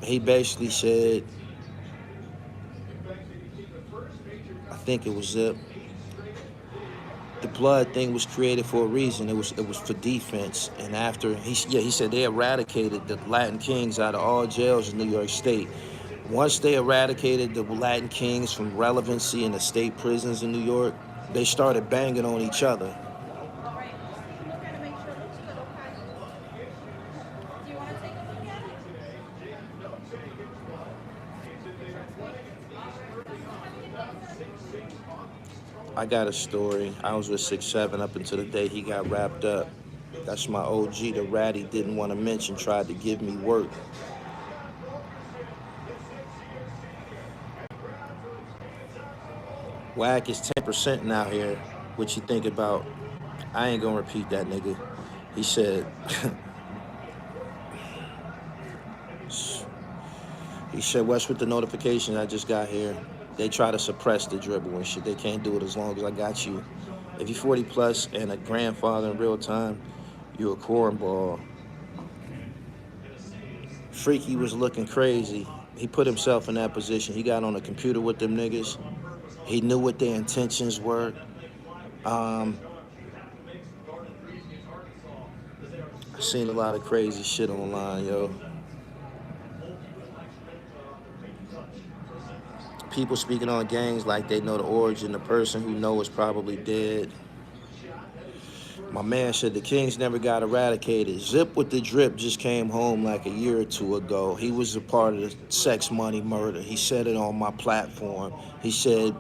He basically said, I think it was Zip, the blood thing was created for a reason. It was for defense. And after he said they eradicated the Latin Kings out of all jails in New York State. Once they eradicated the Latin Kings from relevancy in the state prisons in New York, they started banging on each other. I got a story. I was with 6'7" up until the day he got wrapped up. That's my OG, the ratty didn't want to mention, tried to give me work. Wack is 10% now here. What you think about? I ain't gonna repeat that, nigga. He said, what's with the notifications I just got here? They try to suppress the dribble and shit. They can't do it as long as I got you. If you're 40 plus and a grandfather in real time, you're a cornball. Freaky was looking crazy. He put himself in that position. He got on a computer with them niggas. He knew what their intentions were. I seen a lot of crazy shit online, yo. People speaking on gangs like they know the origin. The person who knows is probably dead. My man said the Kings never got eradicated. Zip with the Drip just came home like a year or two ago. He was a part of the Sex Money Murder. He said it on my platform. He said,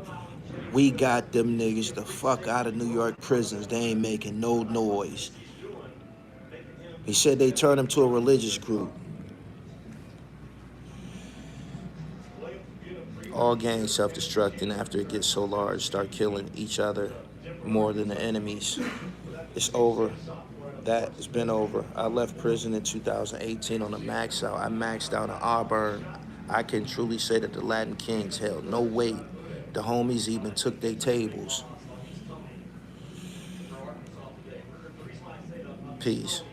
we got them niggas the fuck out of New York prisons. They ain't making no noise. He said they turned him to a religious group. All gangs self-destructing after it gets so large, start killing each other more than the enemies. It's over. That has been over. I left prison in 2018 on a max out. I maxed out in Auburn. I can truly say that the Latin Kings held no weight. The homies even took their tables. Peace.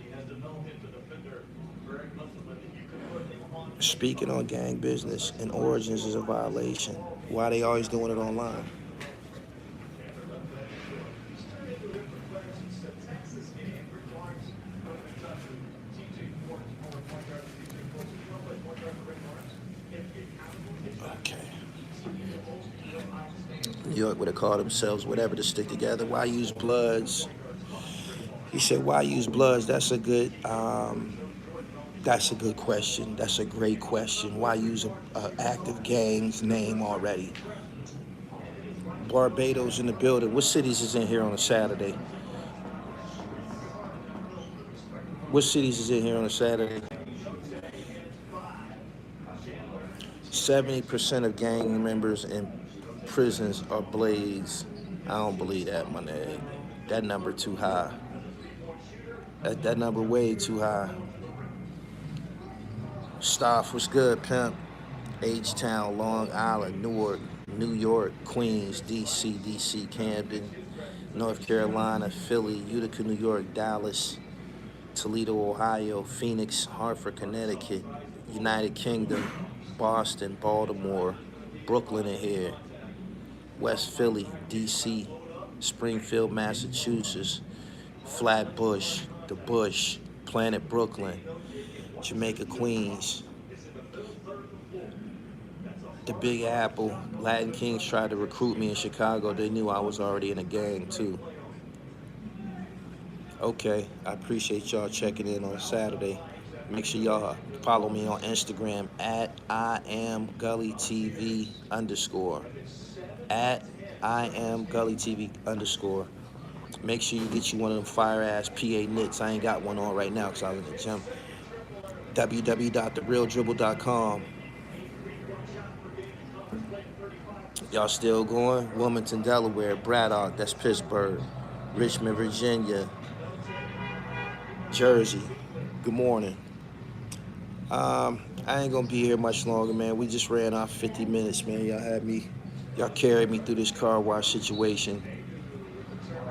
Speaking on gang business and origins is a violation. Why they always doing it online? Okay. New York would have called themselves whatever to stick together. Why use Bloods? He said, why use Bloods? That's a good question. That's a great question. Why use an active gang's name already? Barbados in the building. What cities is in here on a Saturday? What cities is in here on a Saturday? 70% of gang members in prisons are blades. I don't believe that, my nigga. That number too high. That number way too high. Staff was good, pimp. H-Town, Long Island, Newark, New York, Queens, DC, Camden, North Carolina, Philly, Utica, New York, Dallas, Toledo, Ohio, Phoenix, Hartford, Connecticut, United Kingdom, Boston, Baltimore, Brooklyn in here, West Philly, DC, Springfield, Massachusetts, Flatbush, The Bush, Planet Brooklyn, Jamaica, Queens, the Big Apple. Latin Kings tried to recruit me in Chicago. They knew I was already in a gang too. Okay, I appreciate y'all checking in on Saturday. Make sure y'all follow me on Instagram at @IamGully TV_. @IamGully TV_. Make sure you get you one of them fire ass PA knits. I ain't got one on right now because I was in the gym. www.therealdribble.com. Y'all still going? Wilmington, Delaware, Braddock, that's Pittsburgh, Richmond, Virginia, Jersey. Good morning. I ain't gonna be here much longer, man. We just ran off 50 minutes, man. Y'all carried me through this car wash situation.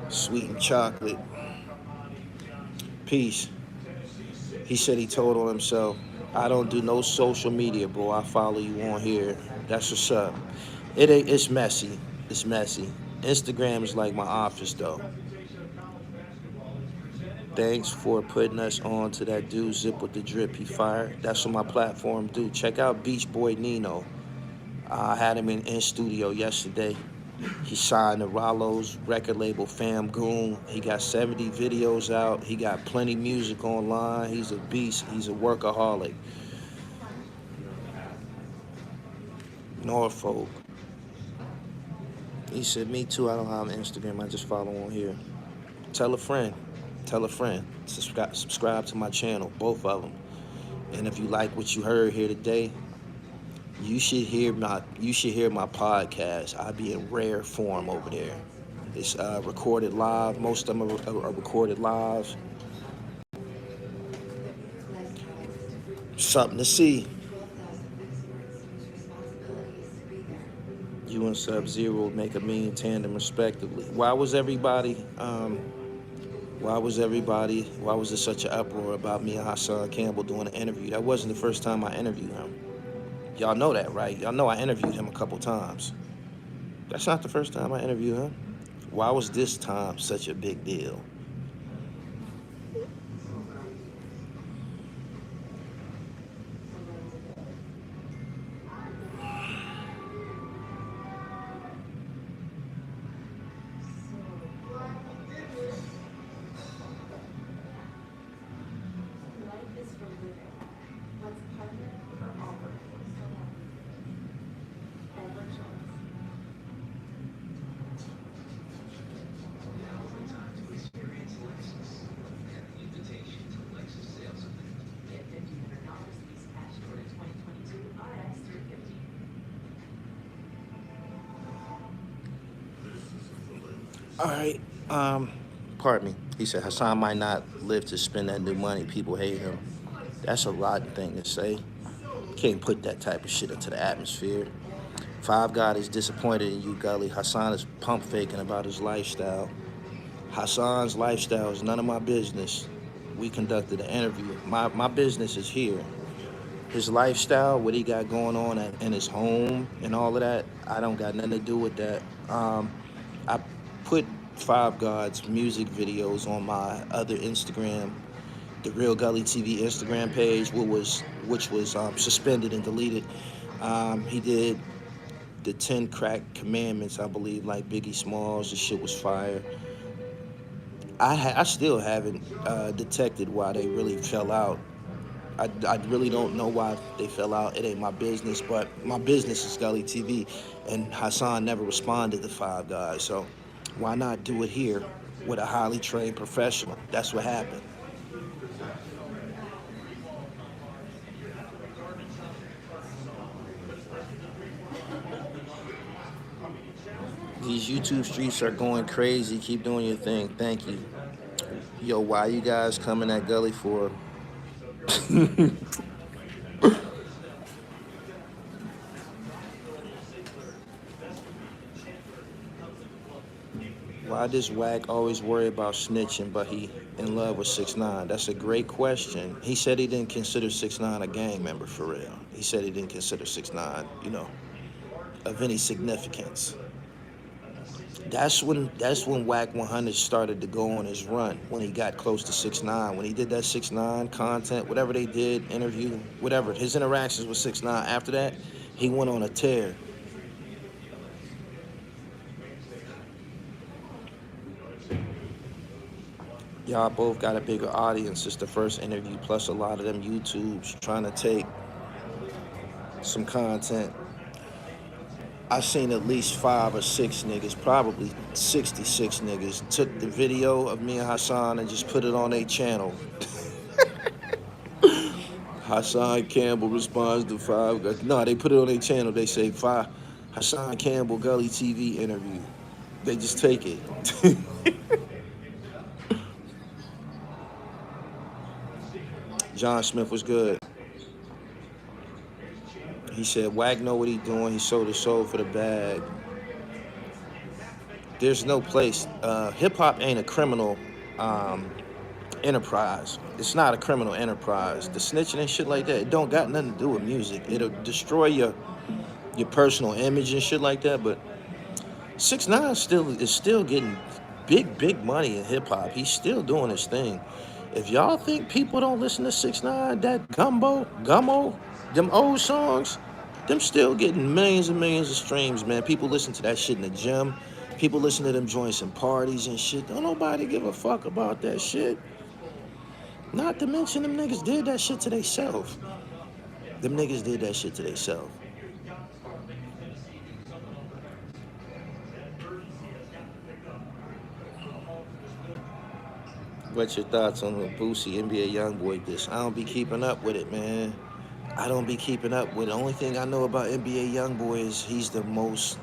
Sweet and chocolate. Peace. He said he told on himself, I don't do no social media, bro. I follow you on here. That's what's up. It's messy. It's messy. Instagram is like my office, though. Thanks for putting us on to that dude, Zip with the Drip. He fired. That's what my platform do. Check out Beach Boy Nino. I had him in studio yesterday. He signed to Rollo's record label, Fam Goon. He got 70 videos out. He got plenty music online. He's a beast. He's a workaholic. Norfolk. He said, me too. I don't have Instagram. I just follow on here. Tell a friend. Tell a friend. Subscribe to my channel, both of them. And if you like what you heard here today, you should hear my podcast. I'll be in rare form over there. It's recorded live. Most of them are recorded live. Something to see. You and Sub-Zero make a mean tandem respectively. Why was there such an uproar about me and Hassan Campbell doing an interview? That wasn't the first time I interviewed him. Y'all know that, right? Y'all know I interviewed him a couple times. That's not the first time I interviewed him. Why was this time such a big deal? All right, pardon me. He said Hassan might not live to spend that new money. People hate him. That's a rotten thing to say. Can't put that type of shit into the atmosphere. Five God is disappointed in you, Gully. Hassan is pump faking about his lifestyle. Hassan's lifestyle is none of my business. We conducted an interview. My business is here. His lifestyle, what he got going on in his home and all of that, I don't got nothing to do with that. I put Five God's music videos on my other Instagram, the Real Gully TV Instagram page, which was suspended and deleted. He did the 10 crack commandments, I believe, like Biggie Smalls. The shit was fire. I still haven't detected why they really fell out. I really don't know why they fell out. It ain't my business, but my business is Gully TV, and Hassan never responded to Five Guys, so why not do it here with a highly trained professional? That's what happened. These YouTube streets are going crazy. Keep doing your thing. Thank you. Yo, why you guys coming at Gully for? Why does Wack always worry about snitching, but he in love with 6ix9ine? That's a great question. He said he didn't consider 6ix9ine a gang member for real. He said he didn't consider 6ix9ine, of any significance. That's when Wack 100 started to go on his run, when he got close to 6ix9ine. When he did that 6ix9ine content, whatever they did, interview, whatever, his interactions with 6ix9ine, after that, he went on a tear. Y'all both got a bigger audience. It's the first interview, plus a lot of them YouTubes trying to take some content. I seen at least 5 or 6 niggas, probably 66 niggas, took the video of me and Hassan and just put it on their channel. Hassan Campbell responds to 5 Guys. No, they put it on their channel. They say Hassan Campbell Gully TV interview. They just take it. John Smith was good. He said, Wack know what he doing. He sold his soul for the bag. There's no place. Hip-hop ain't a criminal enterprise. It's not a criminal enterprise. The snitching and shit like that, it don't got nothing to do with music. It'll destroy your personal image and shit like that, but 6ix9ine is still getting big money in hip-hop. He's still doing his thing. If y'all think people don't listen to 6ix9ine, that gummo, them old songs, them still getting millions and millions of streams, man. People listen to that shit in the gym. People listen to them joints and parties and shit. Don't nobody give a fuck about that shit. Not to mention them niggas did that shit to theyself. Them niggas did that shit to theyself. What's your thoughts on the Boosie NBA YoungBoy diss? I don't be keeping up with it, man. I don't be keeping up with it. The only thing I know about NBA YoungBoy is he's the most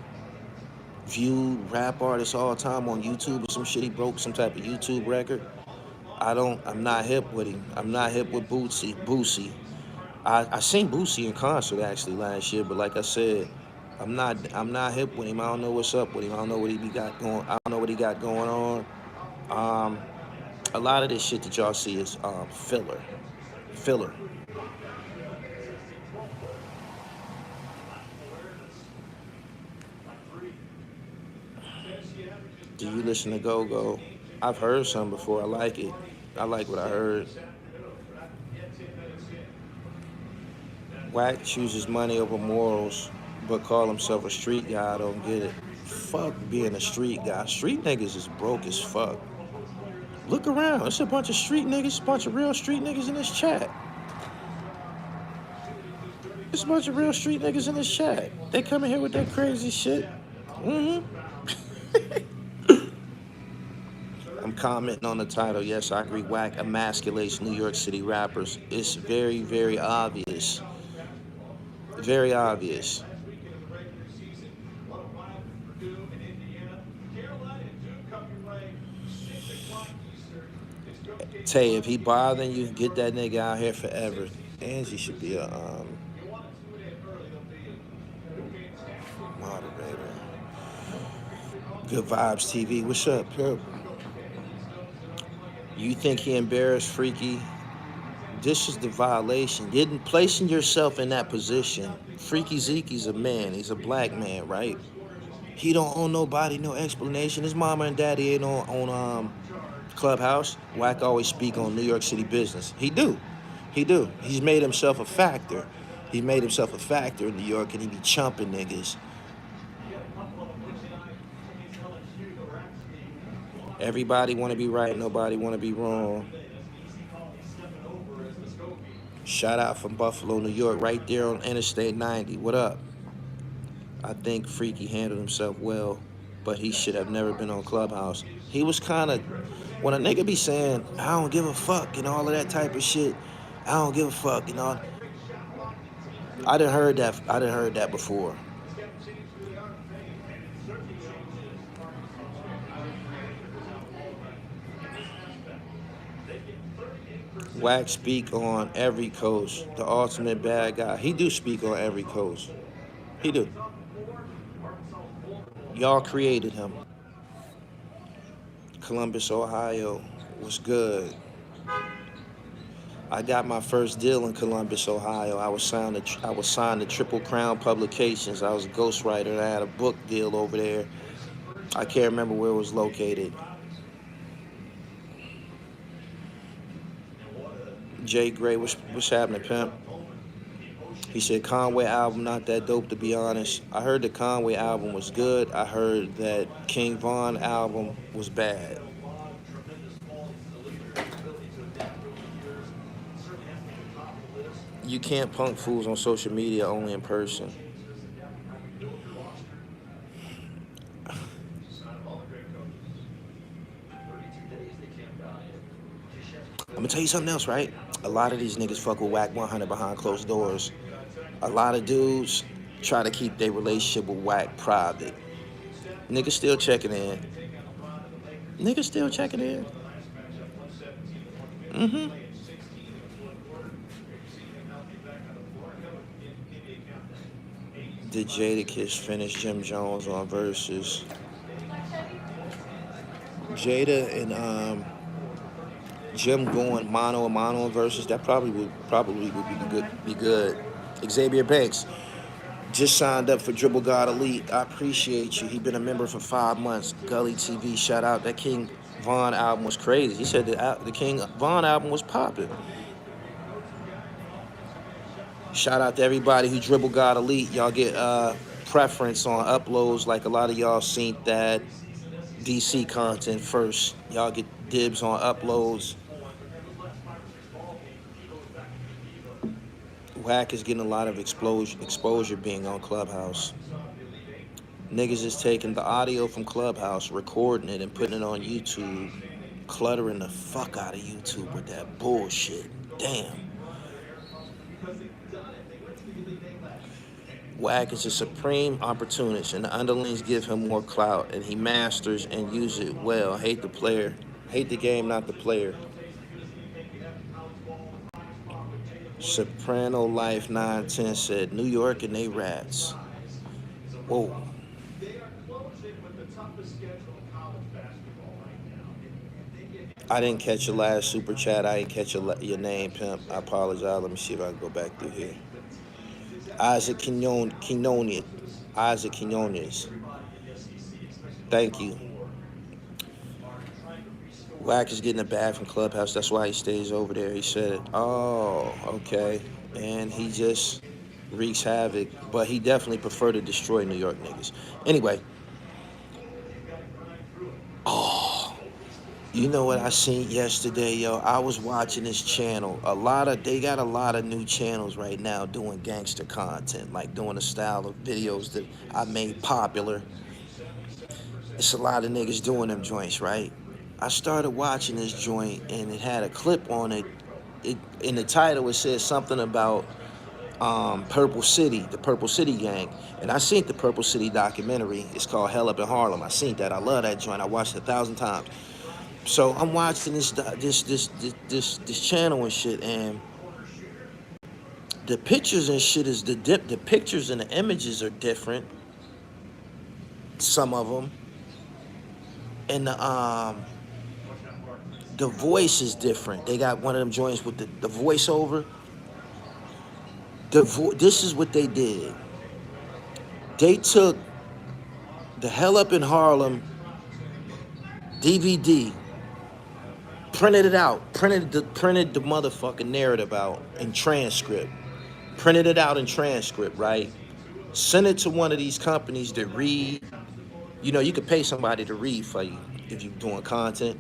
viewed rap artist all time on YouTube or some shit. He broke some type of YouTube record. I'm not hip with him. I'm not hip with Boosie. I seen Boosie in concert actually last year, but like I said, I'm not hip with him. I don't know what's up with him. I don't know what I don't know what he got going on. Um, a lot of this shit that y'all see is filler. Filler. Do you listen to Go Go? I've heard some before. I like it. I like what I heard. Wack chooses money over morals, but call himself a street guy. I don't get it. Fuck being a street guy. Street niggas is broke as fuck. Look around. It's a bunch of street niggas, a bunch of real street niggas in this chat. It's a bunch of real street niggas in this chat. They come in here with that crazy shit. Mm-hmm. I'm commenting on the title. Yes, I agree. Wack emasculates New York City rappers. It's very, very obvious. Very obvious. Tay, if he bothering you, get that nigga out here forever. Angie should be a moderator. Good Vibes TV. What's up, Pip? You think he embarrassed Freaky? This is the violation. Placing yourself in that position. Freaky Zeke's a man. He's a black man, right? He don't owe nobody no explanation. His mama and daddy ain't on Clubhouse. Wack always speak on New York City business. He do. He's made himself a factor. He made himself a factor in New York, and he be chumping niggas. Everybody want to be right. Nobody want to be wrong. Shout out from Buffalo, New York, right there on Interstate 90. What up? I think Freaky handled himself well, but he should have never been on Clubhouse. He was kind of, when a nigga be saying, I don't give a fuck, and all of that type of shit, I don't give a fuck, you know. I done heard that before. Wack speak on every coast. The ultimate bad guy. He do speak on every coast. He do. Y'all created him. Columbus, Ohio was good. I got my first deal in Columbus, Ohio. I was signed to Triple Crown Publications. I was a ghostwriter, and I had a book deal over there. I can't remember where it was located. Jay Gray, what's happening, pimp? He said Conway album not that dope, to be honest. I heard the Conway album was good. I heard that King Von album was bad. You can't punk fools on social media, only in person. I'm gonna tell you something else, right? A lot of these niggas fuck with Wack 100 behind closed doors. A lot of dudes try to keep their relationship with Wack private. Niggas still checking in. Mm-hmm. Did Jadakiss finish Jim Jones on verses? Jada and Jim going mano a mano on verses, that probably would be good. Xavier Banks just signed up for Dribble God Elite. I appreciate you. He been a member for 5 months. Gully TV, shout out. That King Von album was crazy. He said the King Von album was popping. Shout out to everybody who Dribble God Elite. Y'all get preference on uploads, like a lot of y'all seen that DC content first. Y'all get dibs on uploads. Wack is getting a lot of exposure being on Clubhouse. Niggas is taking the audio from Clubhouse, recording it, and putting it on YouTube, cluttering the fuck out of YouTube with that bullshit. Damn. Wack is a supreme opportunist, and the underlings give him more clout, and he masters and uses it well. Hate the player. Hate the game, not the player. Soprano Life 910 said, New York and they rats. Whoa. I didn't catch your last super chat. I didn't catch your name, pimp. I apologize. Let me see if I can go back through here. Isaac Quinones. Isaac Quinones. Thank you. Wack is getting a bag from Clubhouse. That's why he stays over there. He said, oh, okay. And he just wreaks havoc. But he definitely preferred to destroy New York niggas. Anyway. Oh, you know what I seen yesterday, yo? I was watching this channel. They got a lot of new channels right now doing gangster content, like doing a style of videos that I made popular. It's a lot of niggas doing them joints, right? I started watching this joint, and it had a clip on it. In the title, it says something about Purple City, the Purple City gang. And I seen the Purple City documentary. It's called Hell Up in Harlem. I seen that. I love that joint. I watched it 1,000 times. So I'm watching this channel and shit, and the pictures and shit is the pictures and the images are different. Some of them, and the voice is different. They got one of them joints with the voiceover. This is what they did. They took the Hell Up in Harlem DVD, printed it out, printed the motherfucking narrative out in transcript, printed it out in transcript, right? Send it to one of these companies that read. You know, you could pay somebody to read for you if you're doing content.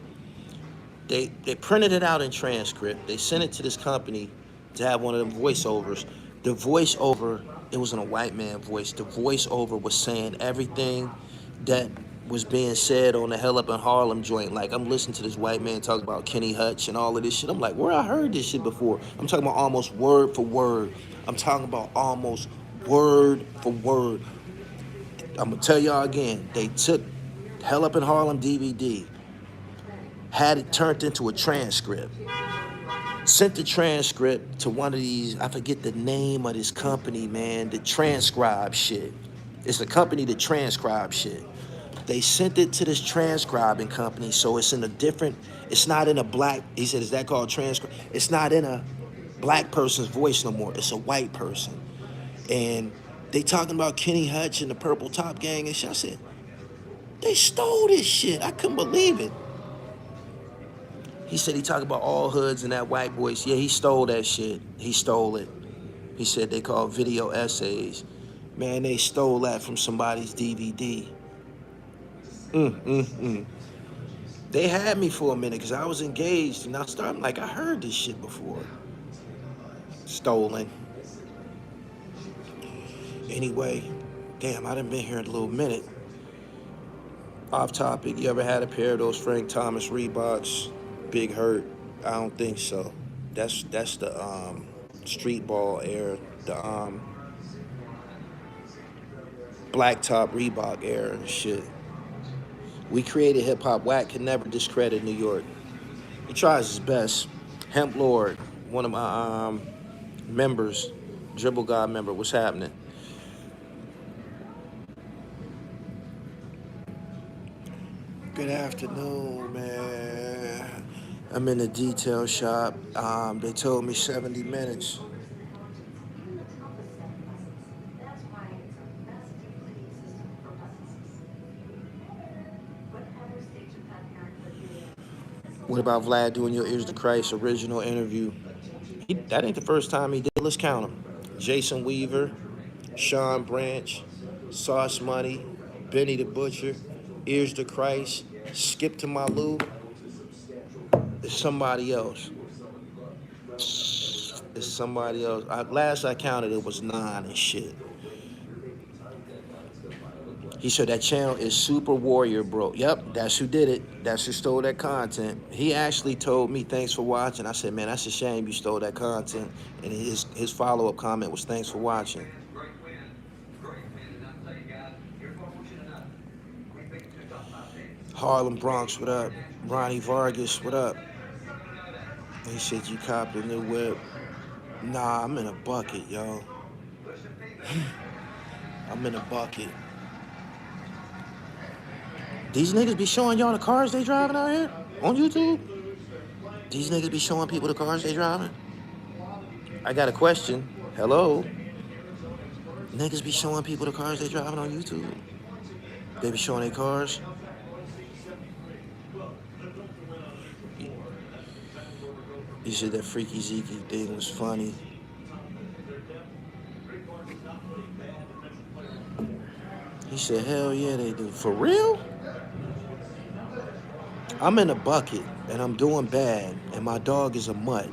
They printed it out in transcript. They sent it to this company to have one of them voiceovers. The voiceover, it was in a white man voice. The voiceover was saying everything that was being said on the Hell Up in Harlem joint. Like, I'm listening to this white man talk about Kenny Hutch and all of this shit. I'm like, where I heard this shit before? I'm talking about almost word for word. I'm talking about almost word for word. I'm gonna tell y'all again, they took Hell Up in Harlem DVD, had it turned into a transcript, sent the transcript to one of these, I forget the name of this company, man, that transcribe shit. It's a company that transcribes shit. They sent it to this transcribing company, so it's in a different, it's not in a black, he said, is that called transcribe? It's not in a black person's voice no more, it's a white person. And they talking about Kenny Hutch and the Purple Top Gang and shit. I said, they stole this shit. I couldn't believe it. He said he talked about all hoods and that white voice. Yeah, he stole that shit. He stole it. He said they called video essays. Man, they stole that from somebody's DVD. They had me for a minute because I was engaged, and I started like, I heard this shit before. Stolen. Anyway, damn, I done been here a little minute. Off topic, you ever had a pair of those Frank Thomas Reeboks? Big Hurt? I don't think so. That's the street ball era, the black top Reebok era and shit. We created hip hop. Wack can never discredit New York. He tries his best. Hemp Lord, one of my members, Dribble God member, what's happening? Good afternoon, man. I'm in the detail shop. They told me 70 minutes. What about Vlad doing your Ears to Christ original interview? That ain't the first time he did. Let's count them. Jason Weaver, Sean Branch, Sauce Money, Benny the Butcher, Ears to Christ, Skip to My Lou. It's somebody else. It's somebody else. Last I counted, it was 9 and shit. He said that channel is Super Warrior, bro. Yep, that's who did it. That's who stole that content. He actually told me, thanks for watching. I said, man, that's a shame you stole that content. And his follow-up comment was, thanks for watching. Harlem Bronx, what up? Ronnie Vargas, what up? He said, you copped a new whip. Nah, I'm in a bucket, yo. I'm in a bucket. These niggas be showing y'all the cars they driving out here on YouTube? These niggas be showing people the cars they driving? I got a question. Hello? Niggas be showing people the cars they driving on YouTube? They be showing their cars? You said that Freaky Zeke thing was funny. He said, hell yeah, they do. For real? I'm in a bucket, and I'm doing bad, and my dog is a mutt.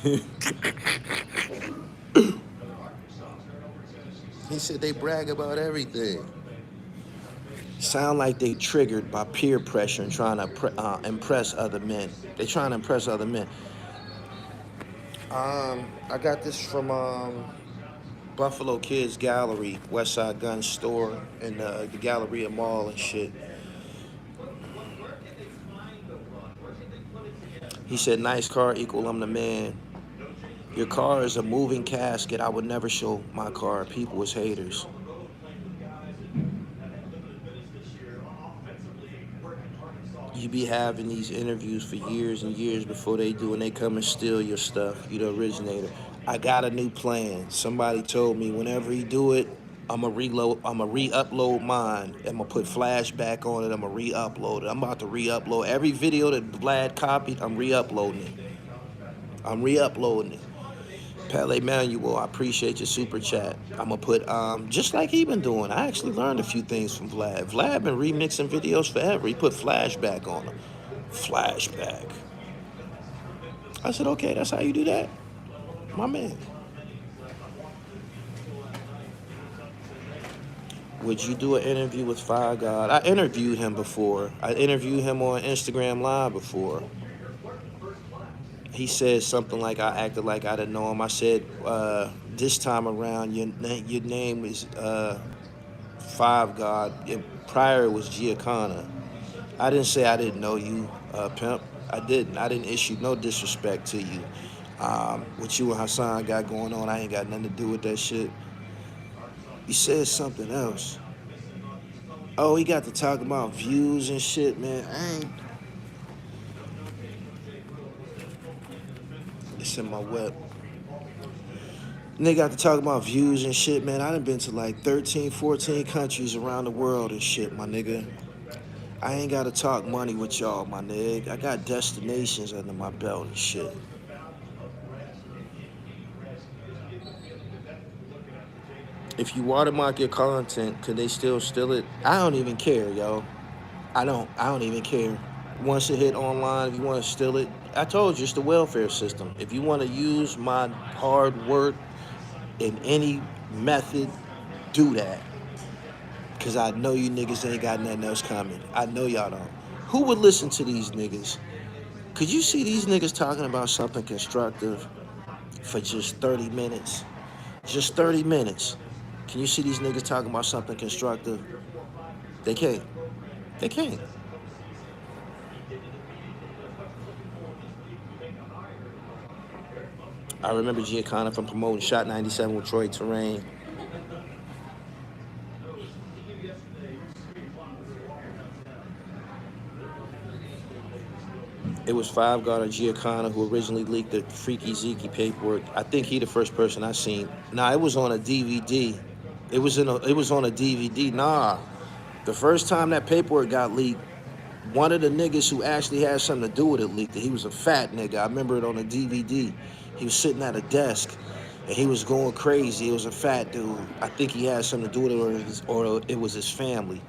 He said they brag about everything. Sound like they triggered by peer pressure and trying to impress other men. They trying to impress other men. I got this from Buffalo Kids Gallery, Westside Gun Store, and the Galleria Mall and shit. He said, nice car equal I'm the man. Your car is a moving casket. I would never show my car. People is haters. You be having these interviews for years and years before they do, and they come and steal your stuff. You the originator. I got a new plan. Somebody told me whenever he do it, I'ma re-upload mine. I'ma put flashback on it. I'ma re-upload it. I'm about to re-upload every video that Vlad copied. I'm re-uploading it. I'm re-uploading it. Pele Manuel, I appreciate your super chat. I'm gonna put just like he been doing. I actually learned a few things from Vlad. Vlad been remixing videos forever. He put flashback on them. Flashback. I said, okay, that's how you do that, my man. Would you do an interview with Fire God? I interviewed him before. I interviewed him on Instagram Live before. He said something like I acted like I didn't know him. I said, this time around, your name is Five God. Prior it was Giacana. I didn't say I didn't know you, pimp. I didn't. I didn't issue no disrespect to you. What you and Hassan got going on, I ain't got nothing to do with that shit. He said something else. Oh, he got to talk about views and shit, man. It's in my web. And they got to talk about views and shit, man. I done been to like 13, 14 countries around the world and shit, my nigga. I ain't got to talk money with y'all, my nigga. I got destinations under my belt and shit. If you watermark your content, could they still steal it? I don't even care, yo. I don't even care. Once it hit online, if you want to steal it, I told you it's the welfare system. If you want to use my hard work in any method, do that. Because I know you niggas ain't got nothing else coming. I know y'all don't. Who would listen to these niggas? Could you see these niggas talking about something constructive for just 30 minutes? Just 30 minutes. Can you see these niggas talking about something constructive? They can't. They can't. I remember Giacana from promoting Shot 97 with Troy Terrain. It was Five God or Giacana who originally leaked the Freaky Zeke paperwork. I think he the first person I seen. Nah, it was on a DVD. It was on a DVD. Nah. The first time that paperwork got leaked, one of the niggas who actually had something to do with it leaked it. He was a fat nigga. I remember it on a DVD. He was sitting at a desk and he was going crazy. It was a fat dude. I think he had something to do with it, or it was his family.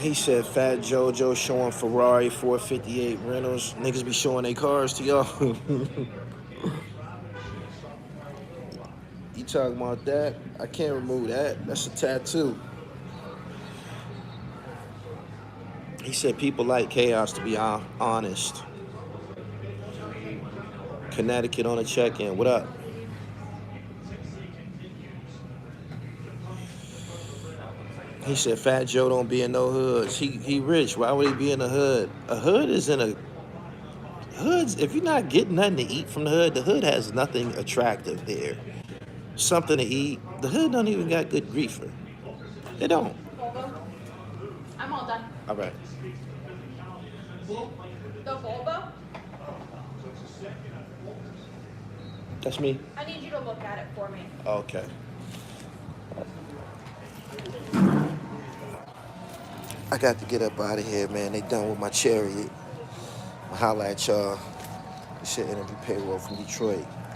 He said Fat JoJo showing Ferrari 458 rentals. Niggas be showing their cars to y'all. You talking about that? I can't remove that. That's a tattoo. He said people like chaos, to be honest. Connecticut on a check-in. What up? He said Fat Joe don't be in no hoods. He rich. Why would he be in a hood? A hood is in a hoods. If you're not getting nothing to eat from the hood has nothing attractive there. Something to eat. The hood don't even got good griefer. It don't.
I'm all done.
All right.
The Volvo?
That's me.
I need you to look at it for me.
Okay. I got to get up out of here, man. They done with my chariot. I'll holla at y'all. This shit interview payroll from Detroit.